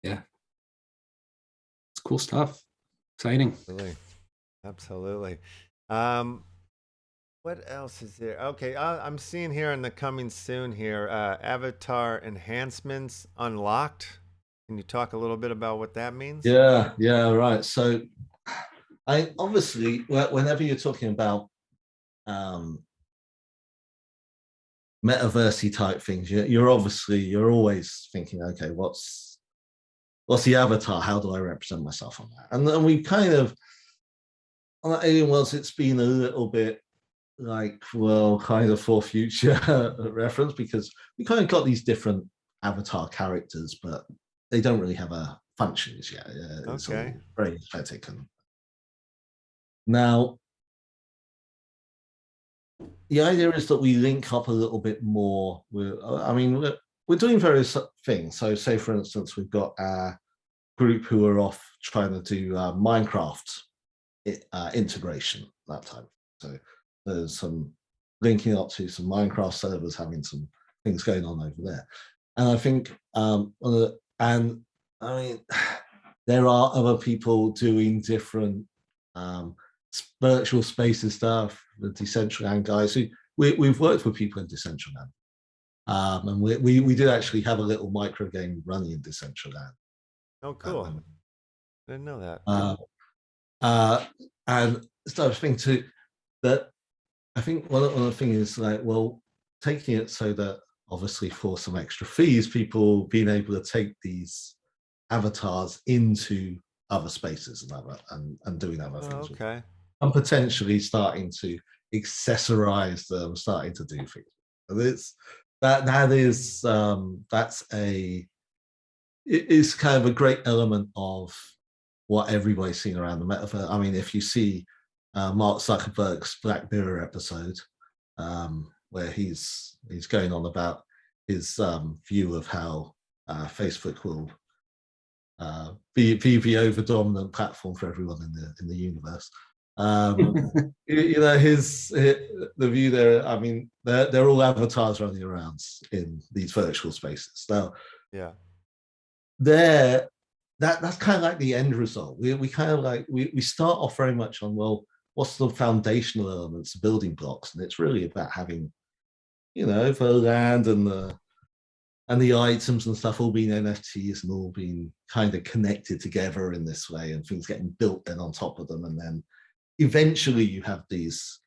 C: Yeah, it's cool stuff. Exciting.
A: Absolutely. Absolutely. What else is there? Okay, I'm seeing here in the coming soon here, avatar enhancements unlocked. Can you talk a little bit about what that means?
D: Yeah, right. So I obviously, whenever you're talking about metaversey type things, you're always thinking, okay, what's the avatar? How do I represent myself on that? And then we kind of, on Alien Worlds, it's been a little bit like, well, kind of for future reference, because we kind of got these different avatar characters, but they don't really have a functions yet. It's
A: Okay.
D: all very aesthetic. And now the idea is that we link up a little bit more with, I mean, we're doing various things. So say, for instance, we've got a group who are off trying to do Minecraft integration, that type. So there's some linking up to some Minecraft servers, having some things going on over there. And I think, and I mean, there are other people doing different virtual spaces stuff, the Decentraland guys. Who we've worked with people in Decentraland, and we did actually have a little micro game running in Decentraland.
A: Oh, cool! Didn't know that.
D: And so I was thinking too that I think one of the things is like, well, taking it so that obviously for some extra fees, people being able to take these avatars into other spaces and doing other things.
A: Okay.
D: And potentially starting to accessorize them, starting to do things. And it's it's kind of a great element of what everybody's seen around the metaverse. I mean, if you see Mark Zuckerberg's Black Mirror episode, where he's going on about his view of how Facebook will be the over dominant platform for everyone in the universe. You know, the view there. I mean, they're all avatars running around in these virtual spaces. Now,
A: yeah,
D: that's kind of like the end result. We kind of like we start off very much on, well, what's the foundational elements, the building blocks, and it's really about having, you know, the land and the items and stuff all being NFTs and all being kind of connected together in this way, and things getting built then on top of them, and then eventually you have these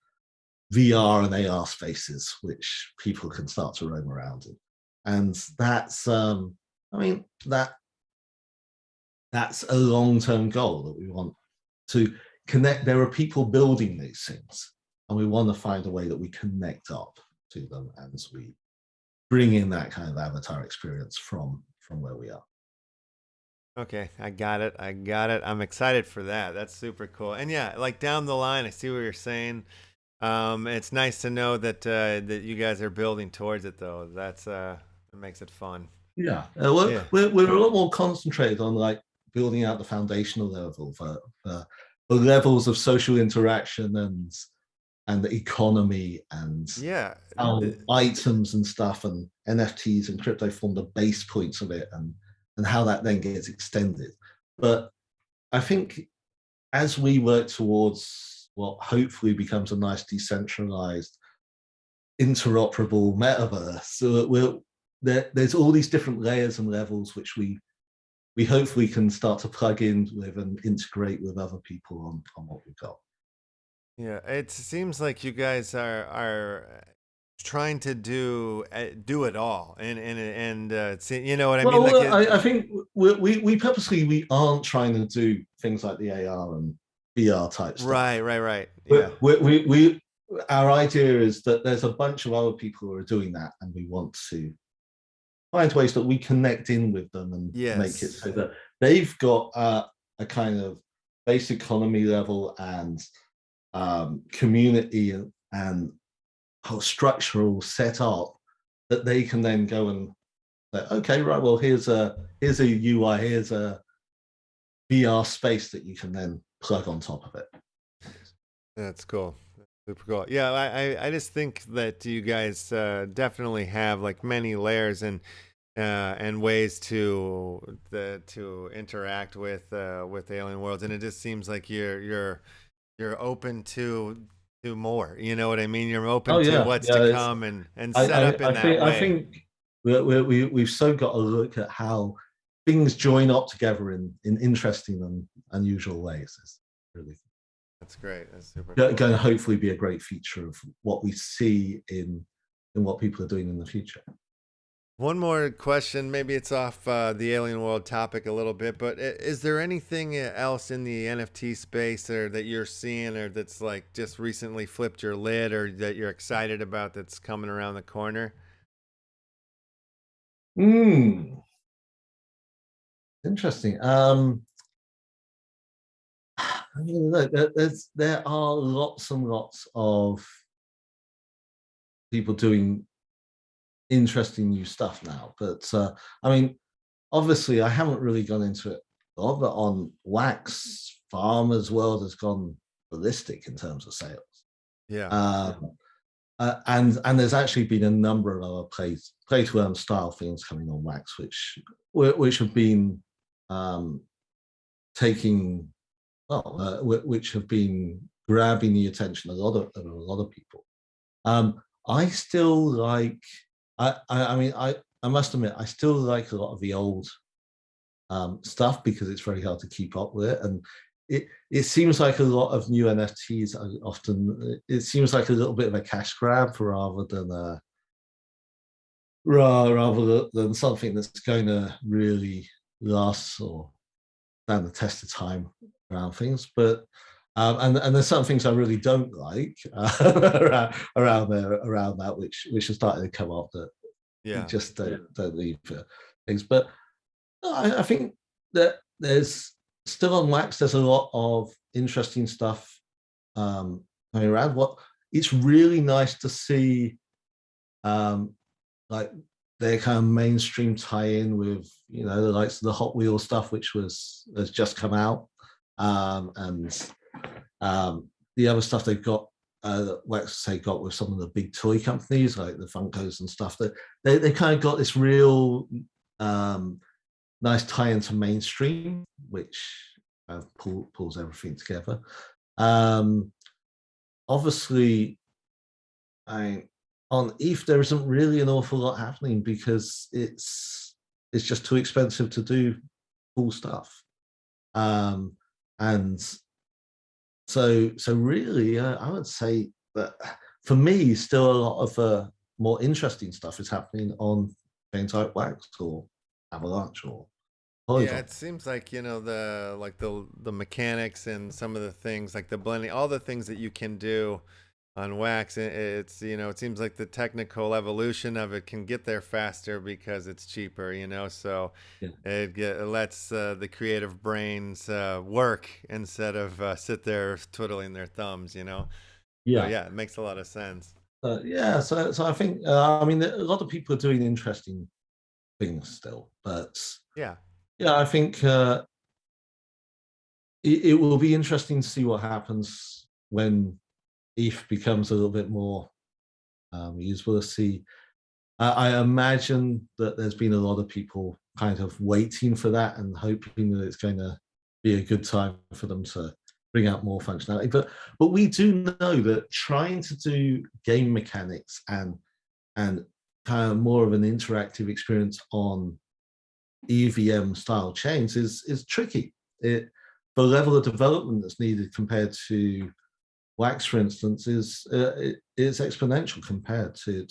D: VR and AR spaces which people can start to roam around in. And that's I mean, that's a long-term goal that we want to connect. There are people building these things, and we want to find a way that we connect up to them as we bring in that kind of avatar experience from where we are.
A: Okay, I got it. I'm excited for that. That's super cool. And yeah, like down the line, I see what you're saying. It's nice to know that that you guys are building towards it, though. That's it makes it fun.
D: Yeah, we're a lot more concentrated on like building out the foundational level for the levels of social interaction and the economy and how items and stuff and NFTs and crypto form the base points of it, and how that then gets extended. But I think as we work towards what hopefully becomes a nice decentralized interoperable metaverse, there's all these different layers and levels which we hopefully can start to plug in with and integrate with other people on what we've got.
A: Yeah, it seems like you guys are trying to do it all, and you know what I mean.
D: Like I think we purposely aren't trying to do things like the AR and VR type stuff.
A: Right. Yeah.
D: We our idea is that there's a bunch of other people who are doing that, and we want to find ways that we connect in with them and make it so that they've got a kind of base economy level and community and whole structural setup that they can then go and say, okay, right, well, here's a UI, here's a VR space that you can then plug on top of it.
A: That's cool. Super cool. Yeah, I just think that you guys definitely have like many layers, and and ways to interact with alien worlds, and it just seems like you're open to more. You know what I mean? You're
D: Oh
A: open to
D: yeah,
A: what's
D: yeah.
A: to
D: It's,
A: come and set up in that
D: I
A: way.
D: think we've so got to look at how things join up together in interesting and unusual ways. It's really
A: That's great. That's super
D: going
A: cool.
D: to hopefully be a great feature of what we see in what people are doing in the future.
A: One more question, maybe it's off the alien world topic a little bit, but is there anything else in the NFT space or that you're seeing or that's like just recently flipped your lid or that you're excited about that's coming around the corner?
D: Interesting. I mean, look, there are lots and lots of people doing interesting new stuff now, but I mean, obviously, I haven't really gone into it a lot, but on Wax, Farmers World has gone ballistic in terms of sales.
A: Yeah.
D: And there's actually been a number of other play to earn style things coming on Wax, which have been taking which have been grabbing the attention of a lot of people. I still like. I mean, I must admit, I still like a lot of the old stuff because it's very hard to keep up with it, and it seems like a lot of new NFTs are often. It seems like a little bit of a cash grab rather than something that's going to really last or stand the test of time around things. But and there's some things I really don't like around that, which are starting to come up that
A: Yeah.
D: just don't leave things. But I think that there's still on Wax. There's a lot of interesting stuff coming around. It's really nice to see, like their kind of mainstream tie-in with the likes of the Hot Wheels stuff, which has just come out, and the other stuff they've got. Wax got with some of the big toy companies like the Funkos and stuff. That they kind of got this real nice tie into mainstream, which pulls everything together. Obviously, on ETH there isn't really an awful lot happening because it's just too expensive to do cool stuff, and so really I would say that for me still a lot of more interesting stuff is happening on things like Wax or Avalanche or Polygon.
A: Yeah, it seems like the mechanics and some of the things like the blending, all the things that you can do on Wax. It's it seems like the technical evolution of it can get there faster because it's cheaper. So
D: Yeah.
A: it lets the creative brains work instead of sit there twiddling their thumbs. So, yeah, it makes a lot of sense.
D: So I think I mean a lot of people are doing interesting things still, but
A: Yeah.
D: I think it will be interesting to see what happens when ETH becomes a little bit more usable. To see, I imagine that there's been a lot of people kind of waiting for that and hoping that it's going to be a good time for them to bring out more functionality. But we do know that trying to do game mechanics and kind of more of an interactive experience on EVM style chains is tricky. The level of development that's needed compared to Wax, for instance, is exponential compared to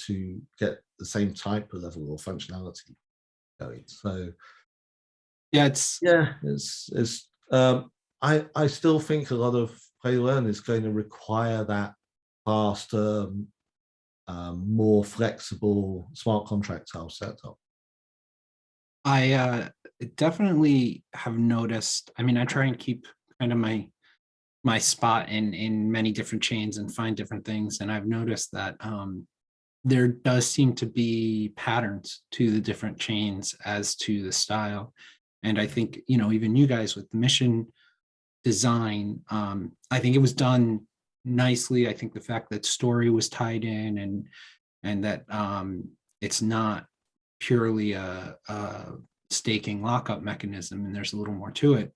D: get the same type of level of functionality going. So I still think a lot of play learn is going to require that faster, more flexible smart contract style setup.
C: I definitely have noticed. I mean, I try and keep kind of my spot in many different chains and find different things, and I've noticed that there does seem to be patterns to the different chains as to the style. And I think even you guys with the mission design, I think it was done nicely. I think the fact that story was tied in and that it's not purely a staking lockup mechanism, and there's a little more to it.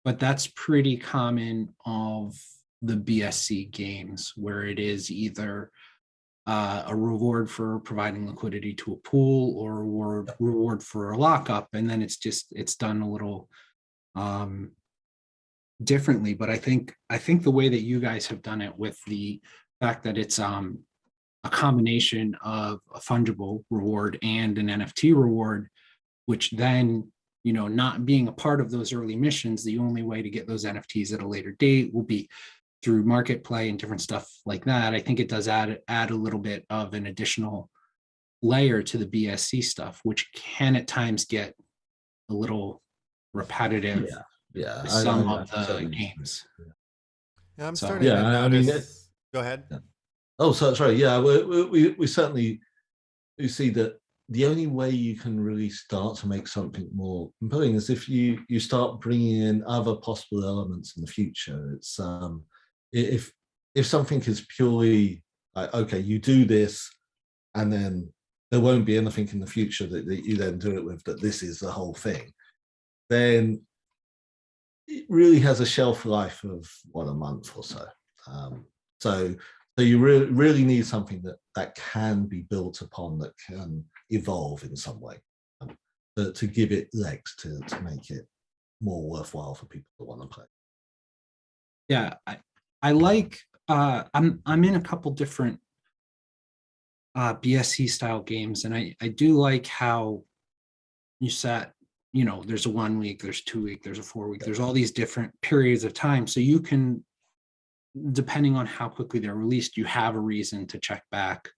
C: But that's pretty common of the BSC games, where it is either a reward for providing liquidity to a pool or a reward for a lockup, and then it's done a little differently. But I think the way that you guys have done it, with the fact that it's a combination of a fungible reward and an NFT reward, which then, you know, not being a part of those early missions, the only way to get those NFTs at a later date will be through market play and different stuff like that. I think it does add a little bit of an additional layer to the BSC stuff, which can at times get a little repetitive.
D: Yeah,
C: some of the games.
A: Yeah, I'm
C: So-
A: starting to
D: Yeah, I
A: notice.
D: mean,
A: Go ahead.
D: Yeah. Oh, so sorry. Yeah, we certainly do see that the only way you can really start to make something more compelling is if you start bringing in other possible elements in the future. It's if something is purely like, okay, you do this, and then there won't be anything in the future that you then do it with, that this is the whole thing, then it really has a shelf life of a month or so. So you really need something that can be built upon, that can evolve in some way, to give it legs, to make it more worthwhile for people to want to play.
C: Yeah, I like I'm in a couple different BSC style games, and I do like how you set, you know, there's a 1 week, there's 2 week, there's a 4 week, there's all these different periods of time, so you can, depending on how quickly they're released, you have a reason to check back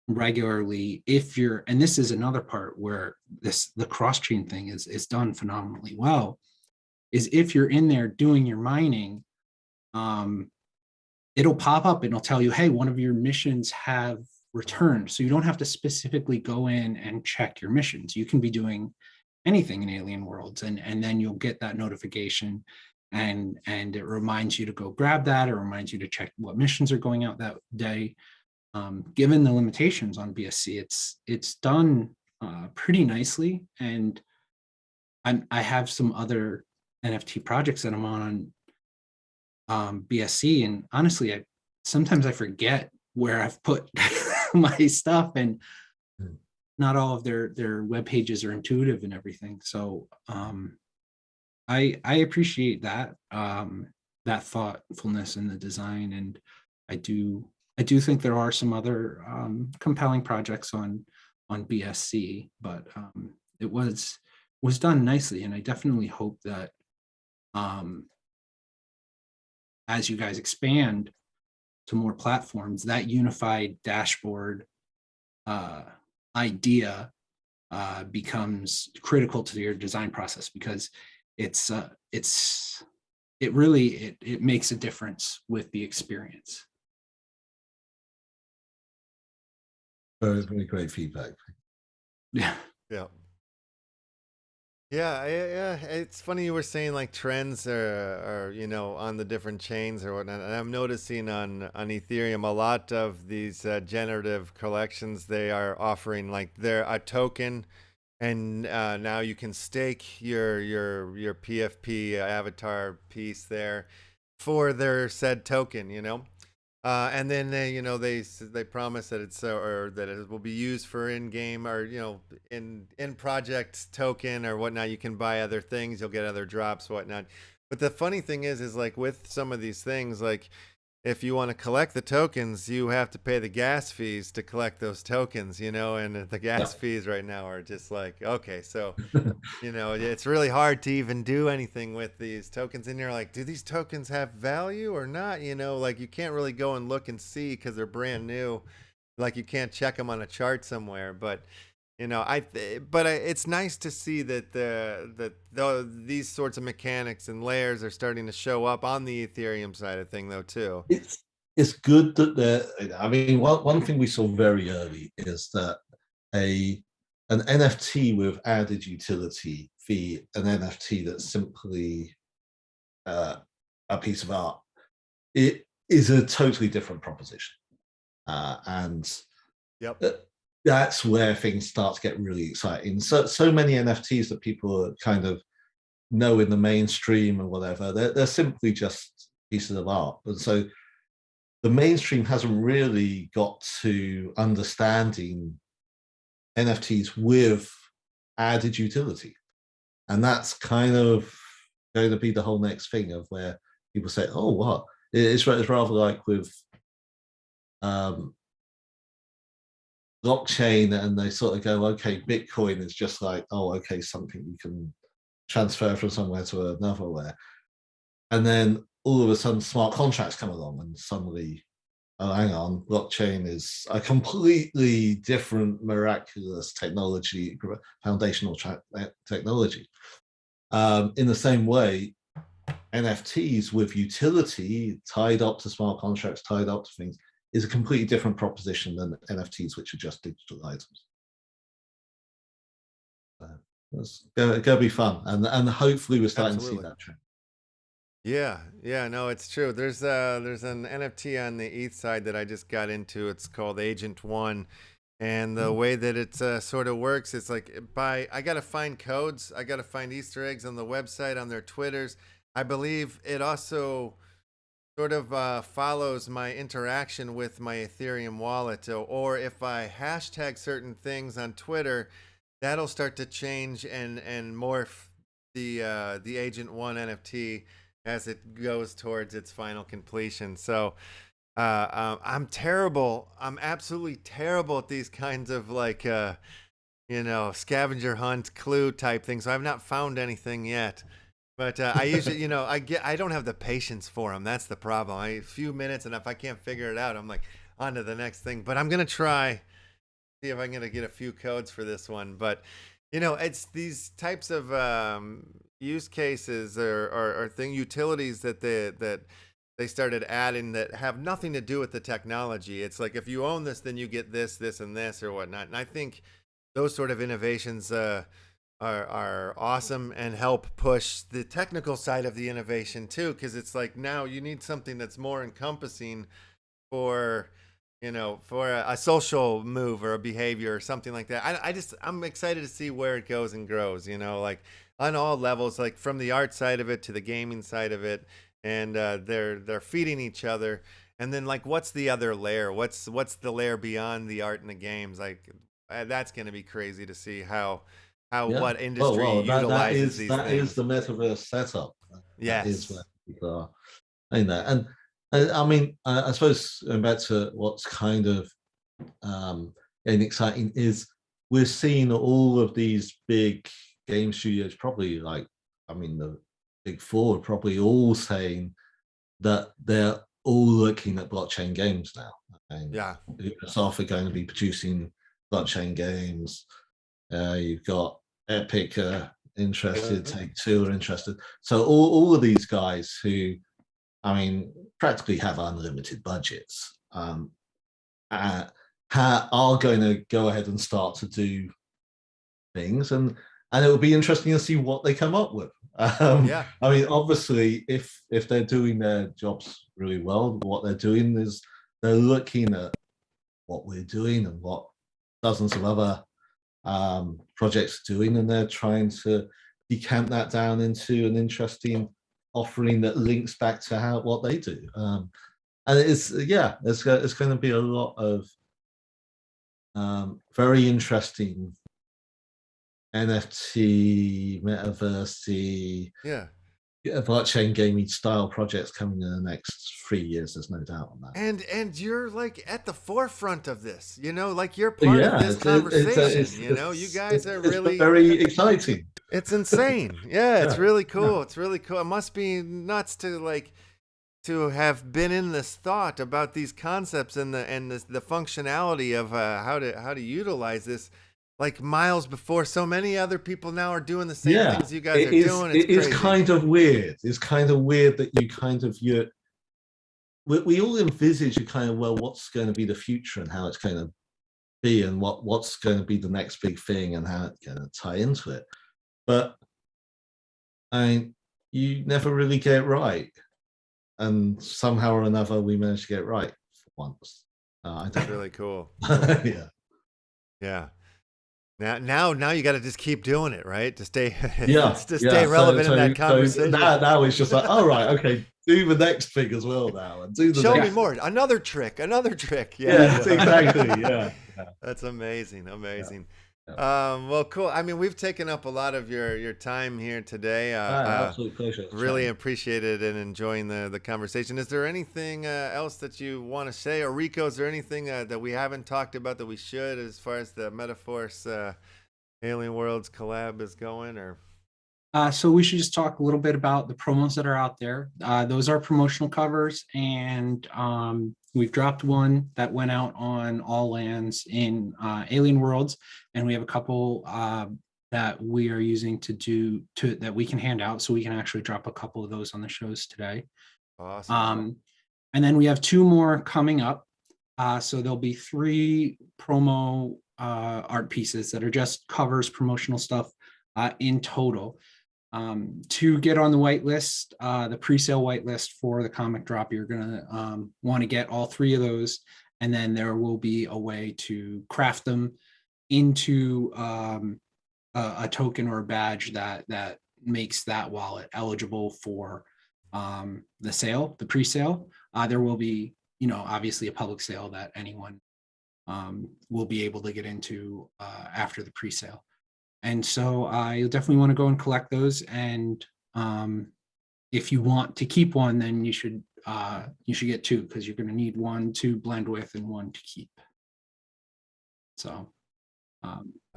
C: regularly if you're, and this is another part where the cross-chain thing is done phenomenally well, is if you're in there doing your mining, it'll pop up and it'll tell you, hey, one of your missions have returned. So you don't have to specifically go in and check your missions. You can be doing anything in Alien Worlds, and then you'll get that notification, and it reminds you to go grab that, or reminds you to check what missions are going out that day. Given the limitations on BSC, it's done pretty nicely, and I have some other NFT projects that I'm on BSC, and honestly, sometimes I forget where I've put my stuff, and not all of their web pages are intuitive and everything. So I appreciate that that thoughtfulness in the design, and I do think there are some other compelling projects on BSC, but it was done nicely, and I definitely hope that as you guys expand to more platforms, that unified dashboard idea becomes critical to your design process, because it really makes a difference with the experience.
D: Very, very great feedback.
C: Yeah.
A: Yeah, it's funny you were saying like trends are you know, on the different chains or whatnot, and I'm noticing on Ethereum a lot of these generative collections, they are offering like a token, and now you can stake your PFP avatar piece there for their said token, you know. And then they promise that it's or that it will be used for in-game, or you know, in project token or whatnot. You can buy other things, you'll get other drops, whatnot. But the funny thing is like with some of these things, like if you want to collect the tokens, you have to pay the gas fees to collect those tokens, you know, and the gas fees right now are just like, okay, so, you know, it's really hard to even do anything with these tokens. And you're like, do these tokens have value or not? You know, like you can't really go and look and see because they're brand new. Like you can't check them on a chart somewhere, but you know, it's nice to see that these sorts of mechanics and layers are starting to show up on the Ethereum side of thing, though, too.
D: It's good that I mean, one thing we saw very early is that an NFT with added utility via an NFT that's simply a piece of art, it is a totally different proposition, and
A: yep.
D: that's where things start to get really exciting. So many NFTs that people kind of know in the mainstream and whatever, they're simply just pieces of art. And so the mainstream hasn't really got to understanding NFTs with added utility. And that's kind of going to be the whole next thing of where people say, oh, what? It's rather like with blockchain, and they sort of go, okay, Bitcoin is just like, oh, okay, something you can transfer from somewhere to another where. And then all of a sudden smart contracts come along and suddenly, oh, hang on, blockchain is a completely different, miraculous technology, foundational technology. In the same way, NFTs with utility tied up to smart contracts, tied up to things, is a completely different proposition than NFTs, which are just digital items. It's going to be fun, and hopefully we're starting to see that trend.
A: Yeah, no, it's true. There's an NFT on the ETH side that I just got into. It's called Agent 1, and the way that it sort of works, it's like I got to find codes, I got to find Easter eggs on the website, on their Twitters. I believe it also sort of follows my interaction with my Ethereum wallet, or if I hashtag certain things on Twitter, that'll start to change and morph the Agent 1 NFT as it goes towards its final completion. So I'm terrible. I'm absolutely terrible at these kinds of like scavenger hunt clue type things. So I've not found anything yet. But I usually, I don't have the patience for them. That's the problem. A few minutes, and if I can't figure it out, I'm like on to the next thing. But I'm gonna try, see if I'm gonna get a few codes for this one. But it's these types of use cases or utilities that they started adding that have nothing to do with the technology. It's like if you own this, then you get this, and this, or whatnot. And I think those sort of innovations are awesome and help push the technical side of the innovation too, because it's like now you need something that's more encompassing for a social move or a behavior or something like that. I'm excited to see where it goes and grows, like on all levels, like from the art side of it to the gaming side of it, and they're feeding each other. And then like what's the other layer? What's the layer beyond the art and the games? Like that's going to be crazy to see how what industry utilizes these things.
D: That is the metaverse setup.
A: Yes.
D: That is where people are in that. And I mean, I suppose going back to what's kind of getting exciting is we're seeing all of these big game studios, probably the big four, probably all saying that they're all looking at blockchain games now. And UBONUS are going to be producing blockchain games. You've got Epic interested, Take-Two are interested. So all of these guys who, practically have unlimited budgets, are going to go ahead and start to do things, and it will be interesting to see what they come up with. Obviously, if they're doing their jobs really well, what they're doing is they're looking at what we're doing and what dozens of other projects doing, and they're trying to decant that down into an interesting offering that links back to what they do. And it's going to be a lot of very interesting NFT, metaverse, blockchain gaming style projects coming in the next 3 years. There's no doubt on that.
A: And you're like at the forefront of this, like you're part of this conversation. You guys are really
D: very exciting.
A: It's insane. It's really cool. It's really cool. It must be nuts to have been in this thought about these concepts and the functionality of how to utilize this, like miles before so many other people now are doing the same things you guys are doing.
D: It is kind of weird. It's kind of weird that you kind of we all envisage what's going to be the future and how it's going to be, and what's going to be the next big thing and how it's going to tie into it. But you never really get it right, and somehow or another we managed to get it right for once.
A: That's really cool.
D: Yeah.
A: Yeah. Now you got to just keep doing it, right? To stay,
D: Yeah,
A: to stay relevant in that conversation.
D: So now it's just like, all right, okay, do the next thing as well now, and do the
A: Show
D: next
A: me more. Another trick.
D: Yeah, exactly. Yeah.
A: That's amazing. Amazing.
D: Yeah.
A: Well, cool. I mean, we've taken up a lot of your time here today.
D: Absolute pleasure.
A: Really
D: chatting.
A: appreciated and enjoying the conversation. Is there anything else that you want to say, or Rico? Is there anything that we haven't talked about that we should, as far as the Metaforce Alien Worlds collab is going? Or
C: So we should just talk a little bit about the promos that are out there. Those are promotional covers, and we've dropped one that went out on all lands in Alien Worlds, and we have a couple that we are using that we can hand out, so we can actually drop a couple of those on the shows today.
A: awesome.
C: And then we have 2 more coming up. So there'll be 3 promo art pieces that are just covers, promotional stuff in total. To get on the whitelist, the pre-sale whitelist for the comic drop, you're gonna want to get all 3 of those, and then there will be a way to craft them into a token or a badge that makes that wallet eligible for the sale, the pre-sale. There will be, obviously a public sale that anyone will be able to get into after the pre-sale. And so you'll definitely want to go and collect those. And if you want to keep one, then you should get 2, because you're going to need 1 to blend with and 1 to keep. So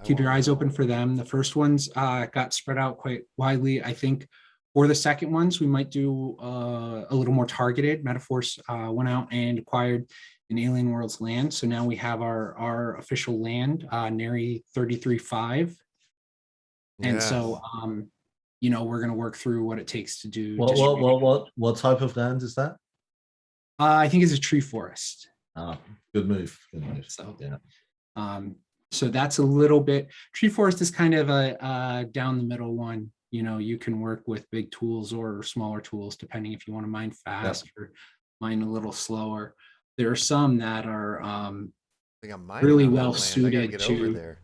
C: keep your eyes open for them. The first ones got spread out quite widely. I think for the second ones, we might do a little more targeted. Metaforce went out and acquired an Alien Worlds land. So now we have our official land, Neri 33.5. And so, we're going to work through what it takes to do.
D: What type of land is that?
C: I think it's a tree forest.
D: Good move. Good move.
C: So,
D: yeah.
C: So that's a little bit. Tree forest is kind of a down the middle one. You can work with big tools or smaller tools, depending if you want to mine fast or mine a little slower. There are some that are really well suited to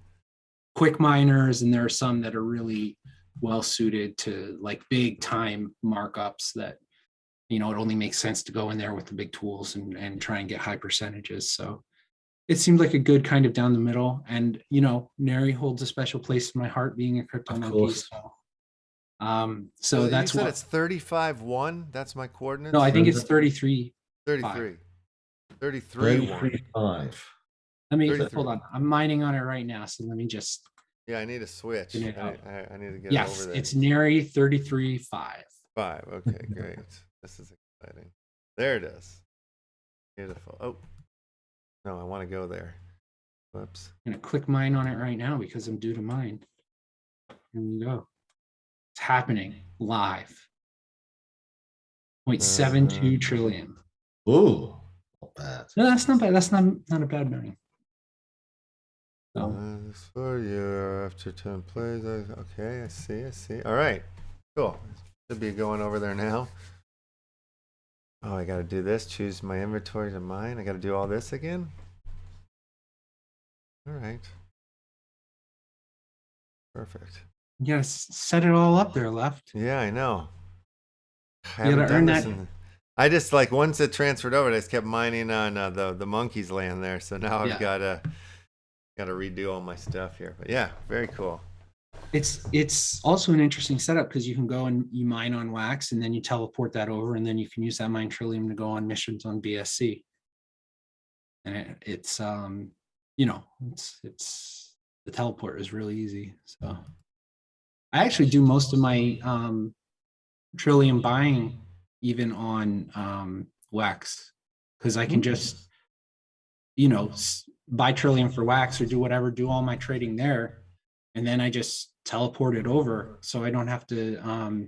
C: quick miners, and there are some that are really well suited to like big time markups that it only makes sense to go in there with the big tools and try and get high percentages. So it seemed like a good kind of down the middle. And Neri holds a special place in my heart, being a crypto monkey. So that's
A: you said it's 35.1. That's my coordinates.
C: No, I think it's 33.
A: 33.
D: 33.5.
C: Let me hold on. I'm mining on it right now, so let me just.
A: Yeah, I need a switch. I need to get
C: yes,
A: over there.
C: it's Neri 33.5.
A: 5. Okay, great. This is exciting. There it is. Beautiful. Oh, no, I want to go there. Whoops.
C: I'm gonna click mine on it right now because I'm due to mine. Here we go. It's happening live. 0.72 trillion.
D: Ooh, not bad.
C: No, that's not bad. That's not a bad money. So.
A: For you after 10 plays. Okay, I see. All right, cool. Should be going over there now. Oh, I got to do this. Choose my inventory to mine. I got to do all this again. All right. Perfect.
C: You gotta set it all up there, Left.
A: Yeah, I know.
C: You gotta earn that.
A: I just once it transferred over, I just kept mining on the monkey's land there. So now I've got to redo all my stuff here. But yeah, very cool.
C: It's also an interesting setup because you can go and you mine on Wax, and then you teleport that over, and then you can use that mine trillium to go on missions on BSC. And it's the teleport is really easy. So I actually do most of my trillium buying even on Wax, because I can just buy trillium for Wax or do whatever, do all my trading there, and then I just teleport it over, so I don't have to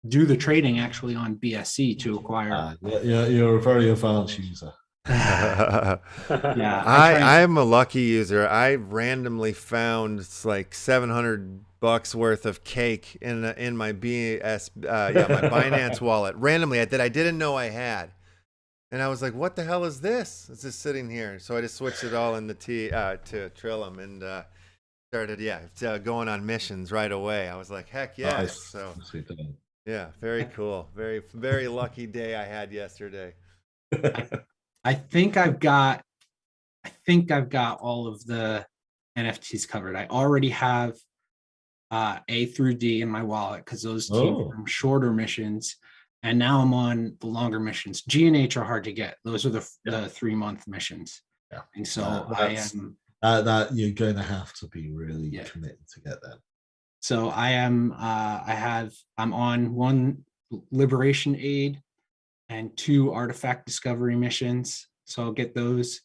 C: do the trading actually on BSC to acquire.
D: You're a very advanced user.
C: Yeah,
A: I'm a lucky user. I randomly found like $700 worth of cake in my BS my Binance wallet randomly that I didn't know I had. And I was like, what the hell is this? It's just sitting here. So I just switched it all into to Trillium and started going on missions right away. I was like, heck yeah.
D: Nice.
A: So
D: Sweet.
A: yeah, very cool. Very, very lucky day I had yesterday.
C: I think I've got all of the NFTs covered. I already have A through D in my wallet because those came from shorter missions. And now I'm on the longer missions. G and H are hard to get. Those are the 3-month missions.
D: Yeah.
C: And so
D: that you're going to have to be really committed to get that.
C: So I'm on 1 liberation aid and 2 artifact discovery missions. So I'll get those.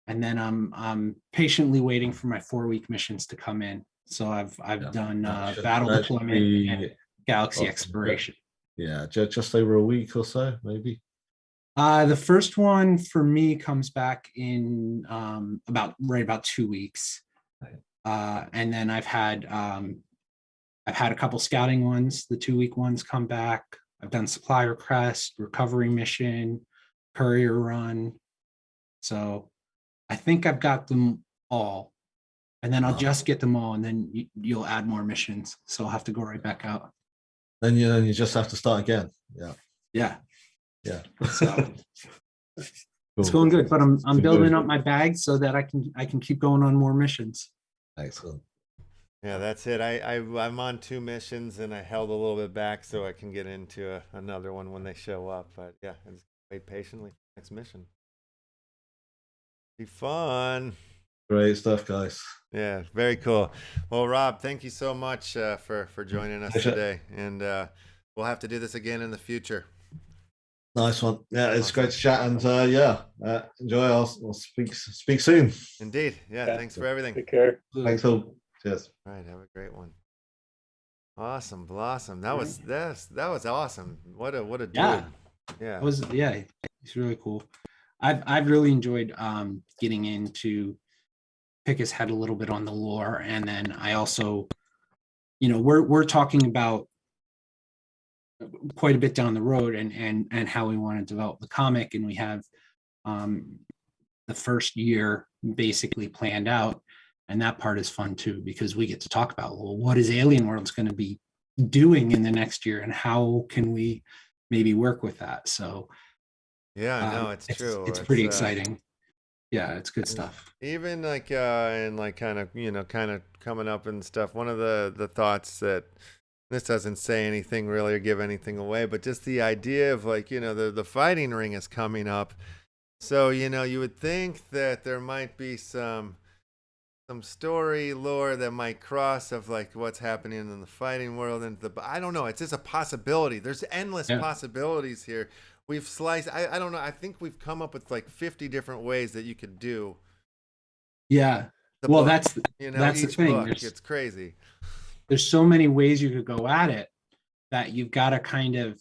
C: And then I'm patiently waiting for my 4-week missions to come in. So I've done battle deployment and galaxy exploration.
D: Yeah, just over a week or so, maybe.
C: The first one for me comes back in about 2 weeks. And then I've had a couple scouting ones. The 2-week ones come back. I've done supply request, recovery mission, courier run. So I think I've got them all. And then I'll just get them all, and then you'll add more missions. So I'll have to go right back out.
D: Then you just have to start again. Yeah.
C: So it's going good, but I'm building up my bag so that I can keep going on more missions.
D: Excellent.
A: Yeah, that's it. I'm on 2 missions, and I held a little bit back so I can get into another one when they show up. But yeah, just wait patiently for the next mission. Be fun.
D: Great stuff, guys.
A: Yeah, very cool. Well, Rob, thank you so much for joining us today, and we'll have to do this again in the future.
D: Nice one. Yeah, it's great to chat, and enjoy. We'll speak soon.
A: Indeed. Yeah, thanks for everything.
B: Take care.
D: Thanks all. Cheers.
A: All right, have a great one. Awesome, Blossom. That was awesome. What a dude. Yeah.
C: He's really cool. I've really enjoyed getting into pick his head a little bit on the lore, and then I also, we're talking about quite a bit down the road and how we want to develop the comic, and we have the first year basically planned out, and that part is fun too because we get to talk about, well, what is Alien Worlds going to be doing in the next year, and how can we maybe work with that? So
A: it's true.
C: It's pretty exciting. Yeah, it's good stuff.
A: Even kind of coming up and stuff. One of the thoughts that this doesn't say anything really or give anything away, but just the idea of the fighting ring is coming up. So, you would think that there might be some story lore that might cross of what's happening in the fighting world, and I don't know. It's just a possibility. There's endless possibilities here. We've sliced. I don't know. I think we've come up with 50 different ways that you could do.
C: Yeah.
A: Well,
C: book. That's the thing.
A: It's crazy.
C: There's so many ways you could go at it that you've got to kind of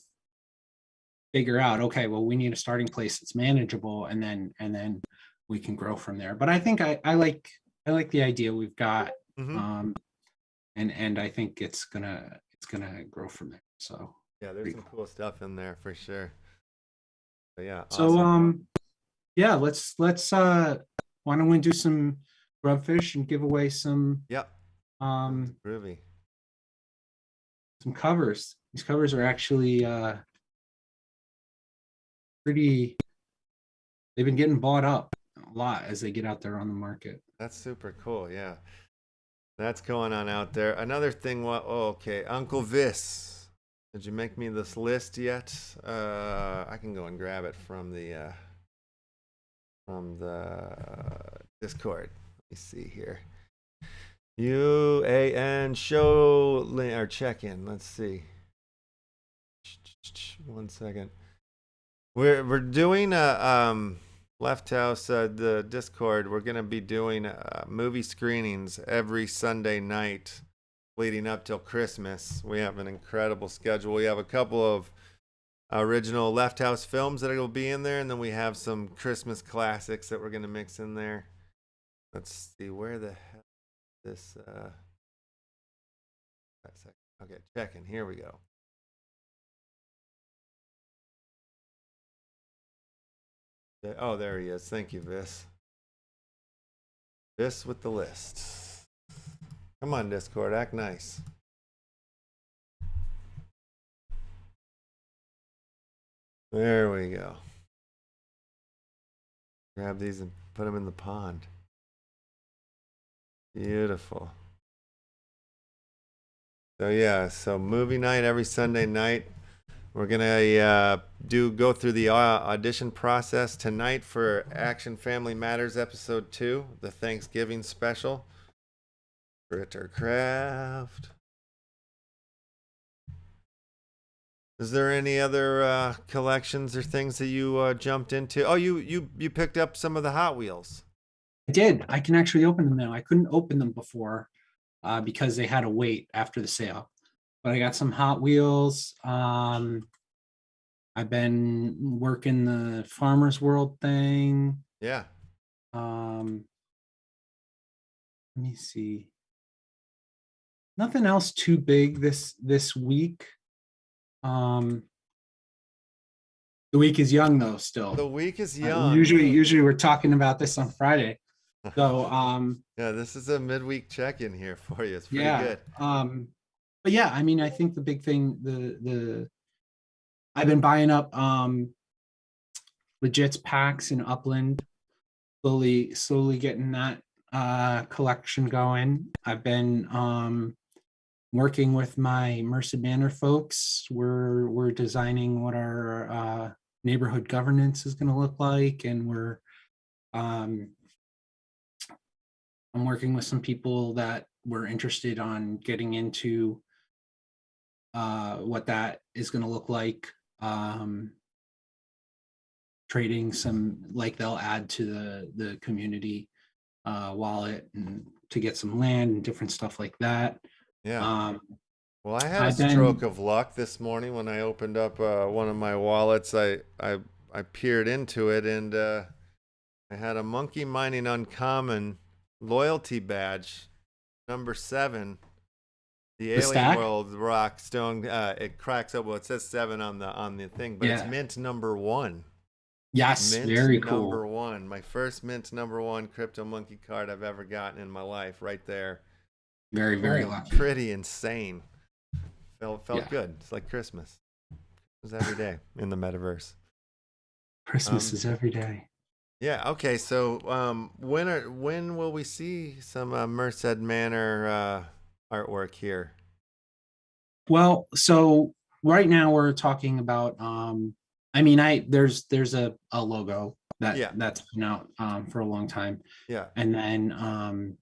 C: figure out. Okay, well, we need a starting place that's manageable, and then we can grow from there. But I think I like the idea we've got, and I think it's gonna grow from there. So
A: yeah, there's some cool stuff in there for sure. But yeah.
C: Awesome. So let's why don't we do some grubfish and give away some
A: groovy.
C: Some covers. These covers are actually pretty. They've been getting bought up a lot as they get out there on the market.
A: That's super cool. Yeah, that's going on out there. Another thing. Okay, Uncle Vis. Did you make me this list yet? I can go and grab it from the Discord. Let me see here. UAN show or check in. Let's see. 1 second. We're doing Left House, the Discord. We're gonna be doing movie screenings every Sunday night leading up till Christmas. We have an incredible schedule. We have a couple of original Left House films that will be in there, and then we have some Christmas classics that we're gonna mix in there. Let's see, where the hell is this? Okay, checking. Here we go. Oh, there he is. Thank you, Vis. Vis with the list. Come on, Discord, act nice. There we go. Grab these and put them in the pond. Beautiful. So yeah, so movie night every Sunday night. We're gonna go through the audition process tonight for Action Family Matters episode 2, the Thanksgiving special. Crittercraft. Is there any other collections or things that you jumped into? Oh, you picked up some of the Hot Wheels.
C: I did. I can actually open them now. I couldn't open them before because they had to wait after the sale. But I got some Hot Wheels. I've been working the Farmer's World thing.
A: Yeah.
C: Let me see. Nothing else too big this week. The week is young though, still.
A: The week is young.
C: Usually we're talking about this on Friday. So
A: yeah, this is a midweek check-in here for you. It's pretty good.
C: But yeah, I mean, I think the big thing, I've been buying up Legit's packs in Upland, slowly getting that collection going. I've been working with my Merced Manor folks. We're designing what our neighborhood governance is going to look like, and I'm working with some people that were interested on getting into what that is going to look like. Trading some, like they'll add to the community wallet and to get some land and different stuff like that.
A: Yeah. Well, I had a stroke of luck this morning when I opened up one of my wallets. I peered into it, and I had a Monkey Mining Uncommon loyalty badge, number 7. The Alien
C: stack?
A: World Rockstone. It cracks up. Well, it says 7 on the thing, but it's mint number 1.
C: Yes,
A: mint
C: very cool.
A: Number 1. My first mint number 1 crypto monkey card I've ever gotten in my life, right there.
C: Very, very lucky.
A: Pretty insane. Felt good. It's like Christmas. It's every day in the metaverse.
C: Christmas is every day.
A: Yeah. Okay. So when will we see some Merced Manor artwork here?
C: Well, so right now we're talking about I mean, there's a logo that's been out for a long time.
A: Yeah.
C: And then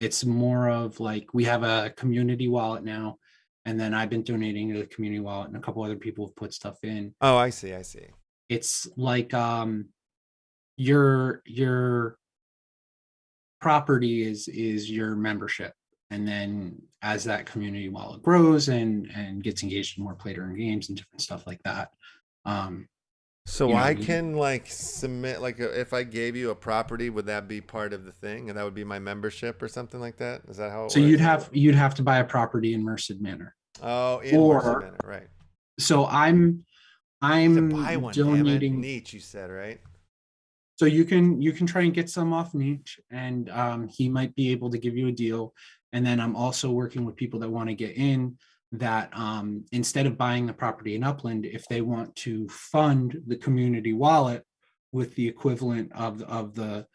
C: it's more of like, we have a community wallet now, and then I've been donating to the community wallet, and a couple other people have put stuff in.
A: Oh, I see.
C: It's like your property is your membership, and then as that community wallet grows and gets engaged in more play-to-earn games and different stuff like that.
A: So I can like submit, like if I gave you a property, would that be part of the thing, and that would be my membership or something like that? Is that how it
C: so
A: works?
C: you'd have to buy a property in Merced Manor.
A: Oh, in Merced Manor, right?
C: So I'm
A: buy one,
C: donating.
A: Nietzsche, you said, right?
C: So you can try and get some off Nietzsche, and he might be able to give you a deal. And then I'm also working with people that want to get in, that instead of buying the property in Upland, if they want to fund the community wallet with the equivalent of the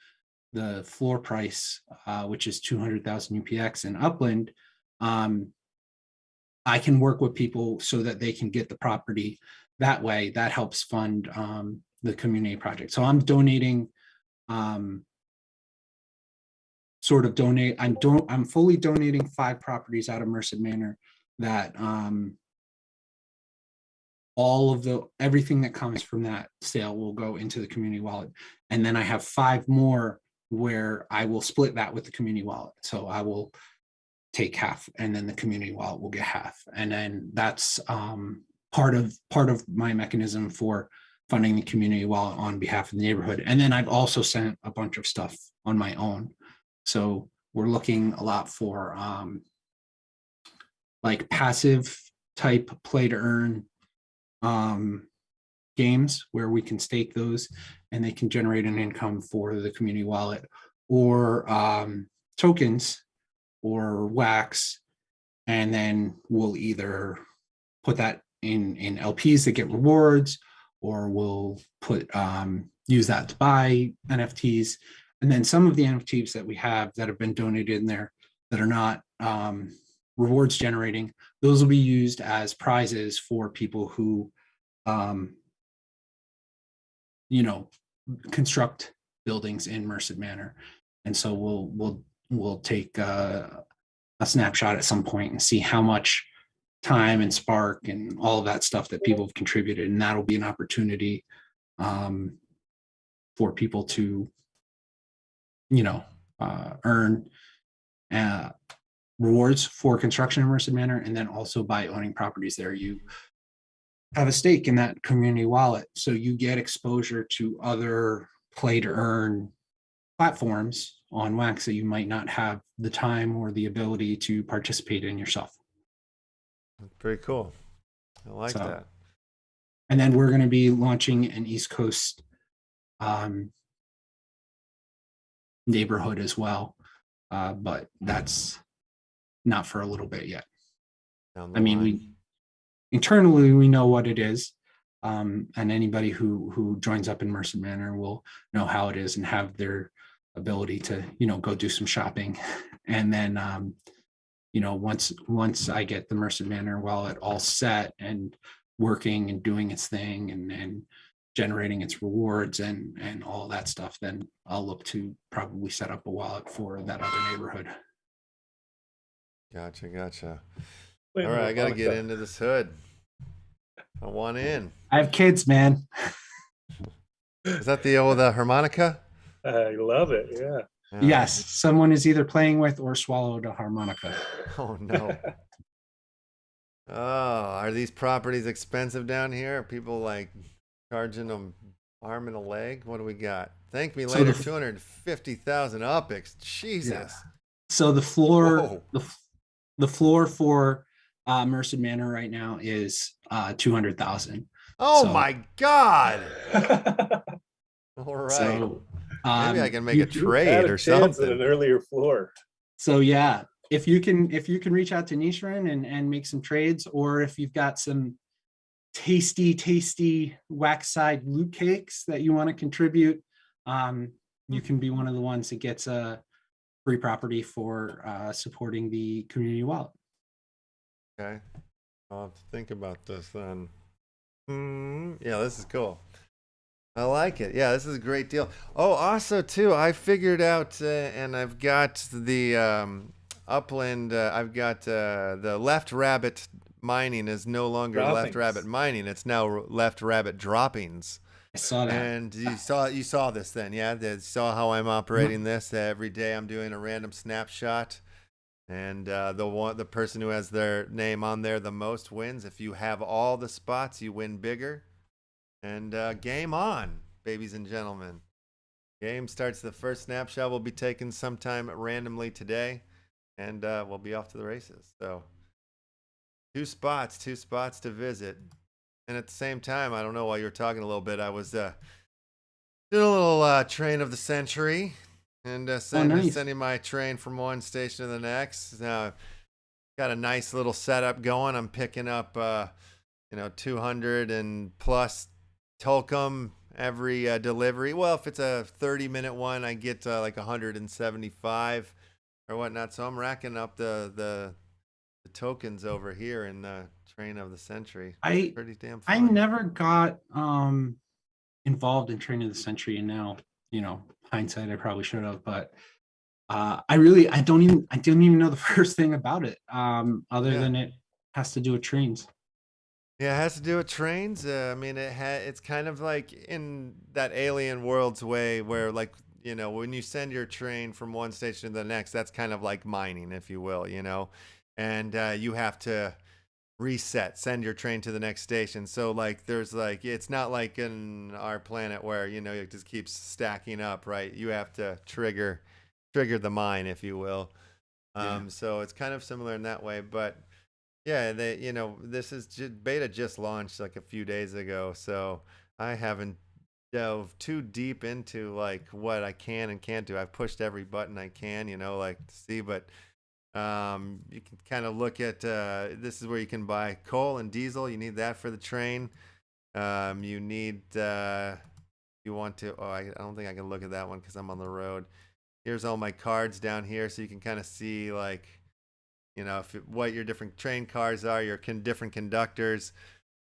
C: floor price, which is 200,000 UPX in Upland, I can work with people so that they can get the property that way. That helps fund the community project. So I'm donating, I'm fully donating 5 properties out of Merced Manor, that everything that comes from that sale will go into the community wallet. And then I have 5 more where I will split that with the community wallet. So I will take half, and then the community wallet will get half. And then that's part of my mechanism for funding the community wallet on behalf of the neighborhood. And then I've also sent a bunch of stuff on my own. So we're looking a lot for like passive type play to earn games where we can stake those and they can generate an income for the community wallet, or tokens or wax. And then we'll either put that in LPs that get rewards, or we'll put use that to buy NFTs. And then some of the NFTs that we have that have been donated in there that are not rewards generating, those will be used as prizes for people who construct buildings in Merced Manor. And so we'll take a snapshot at some point and see how much time and spark and all of that stuff that people have contributed, and that'll be an opportunity for people to earn rewards for construction in Merced Manor. And then also by owning properties there, you have a stake in that community wallet, so you get exposure to other play to earn platforms on Wax that you might not have the time or the ability to participate in yourself.
A: Pretty cool. I like that.
C: And then we're going to be launching an East Coast neighborhood as well, but that's not for a little bit yet. I mean, we internally we know what it is, and anybody who joins up in Merced Manor will know how it is and have their ability to go do some shopping. And then once I get the Merced Manor wallet all set and working and doing its thing and generating its rewards and all that stuff, then I'll look to probably set up a wallet for that other neighborhood.
A: Gotcha. All right, I gotta get into this hood. I want in.
C: I have kids, man.
A: Is that the old harmonica?
B: I love it. Yeah.
C: Yes, someone is either playing with or swallowed a harmonica.
A: Oh no. Oh, are these properties expensive down here? Are people like charging them arm and a leg? What do we got? Thank me later. 250,000 UPX. Jesus.
C: Yeah. So the floor, the floor for Merced Manor right now is 200,000.
A: Oh my God. All right.
C: So
A: maybe I can make a trade or something.
B: At an earlier floor.
C: So yeah, if you can reach out to Nishran and make some trades, or if you've got some tasty wax side loot cakes that you want to contribute, you can be one of the ones that gets a free property for supporting the community wallet.
A: Okay, I'll have to think about this then. Yeah, this is cool. I like it. Yeah, this is a great deal. Oh, also too, I figured out, and I've got the Upland. I've got the Left Rabbit mining is no longer Left Rabbit mining. It's now Left Rabbit droppings.
C: I saw that.
A: And you saw this then, yeah? You saw how I'm operating this. Every day I'm doing a random snapshot, and the person who has their name on there the most wins. If you have all the spots, you win bigger. And game on, babies and gentlemen. Game starts. The first snapshot will be taken sometime randomly today, and we'll be off to the races. So two spots to visit. And at the same time, I don't know, while you were talking a little bit, I was doing a little train of the century, and sending my train from one station to the next. Now, got a nice little setup going. I'm picking up 200 and plus Tolkien every delivery. Well, if it's a 30-minute one, I get like 175 or whatnot. So I'm racking up the tokens over here in the train of the century. Pretty damn fun.
C: I never got involved in train of the century, and now hindsight I probably should have, but I don't even know the first thing about it other than it has to do with trains.
A: Yeah, it has to do with trains. I mean, it's kind of like in that Alien Worlds way where, like, when you send your train from one station to the next, that's kind of like mining, if you will, and you have to send your train to the next station. So like there's like, it's not like in our planet where it just keeps stacking up, right? You have to trigger the mine, if you will. So it's kind of similar in that way, but yeah, this is beta just launched like a few days ago, so I haven't dove too deep into like what I can and can't do. I've pushed every button I can, like to see, but you can kind of look at this is where you can buy coal and diesel. You need that for the train. You need you want to. Oh, I don't think I can look at that one because I'm on the road. Here's all my cards down here, so you can kind of see like, what your different train cars are, your different conductors,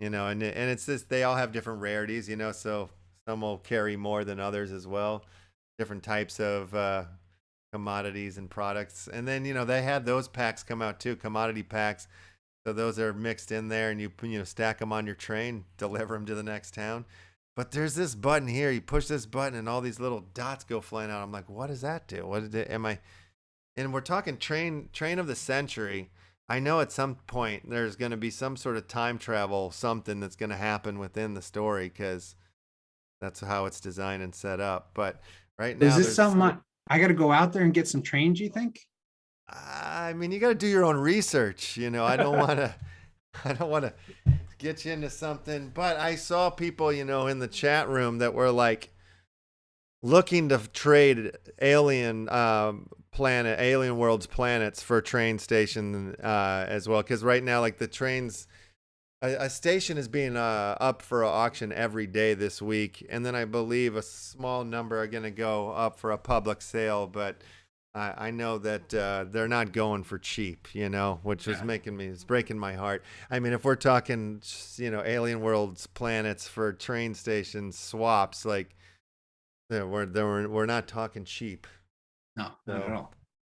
A: and it's this. They all have different rarities, so some will carry more than others as well. Different types of commodities and products, and then they had those packs come out too, commodity packs. So those are mixed in there, and you stack them on your train, deliver them to the next town. But there's this button here. You push this button, and all these little dots go flying out. I'm like, what does that do? What did it? Am I? And we're talking train of the century. I know at some point there's going to be some sort of time travel, something that's going to happen within the story because that's how it's designed and set up. But right now,
C: Is this something I got to go out there and get some trains? You think?
A: I mean, you got to do your own research. I don't want to. I don't want to get you into something, but I saw people, in the chat room that were like looking to trade alien worlds planets for train station as well. Because right now, like the trains, a station is being up for auction every day this week, and then I believe a small number are going to go up for a public sale, but. I know that they're not going for cheap, which is it's breaking my heart. I mean, if we're talking, alien worlds, planets for train stations, swaps, like, we're not talking cheap.
C: No, not at all.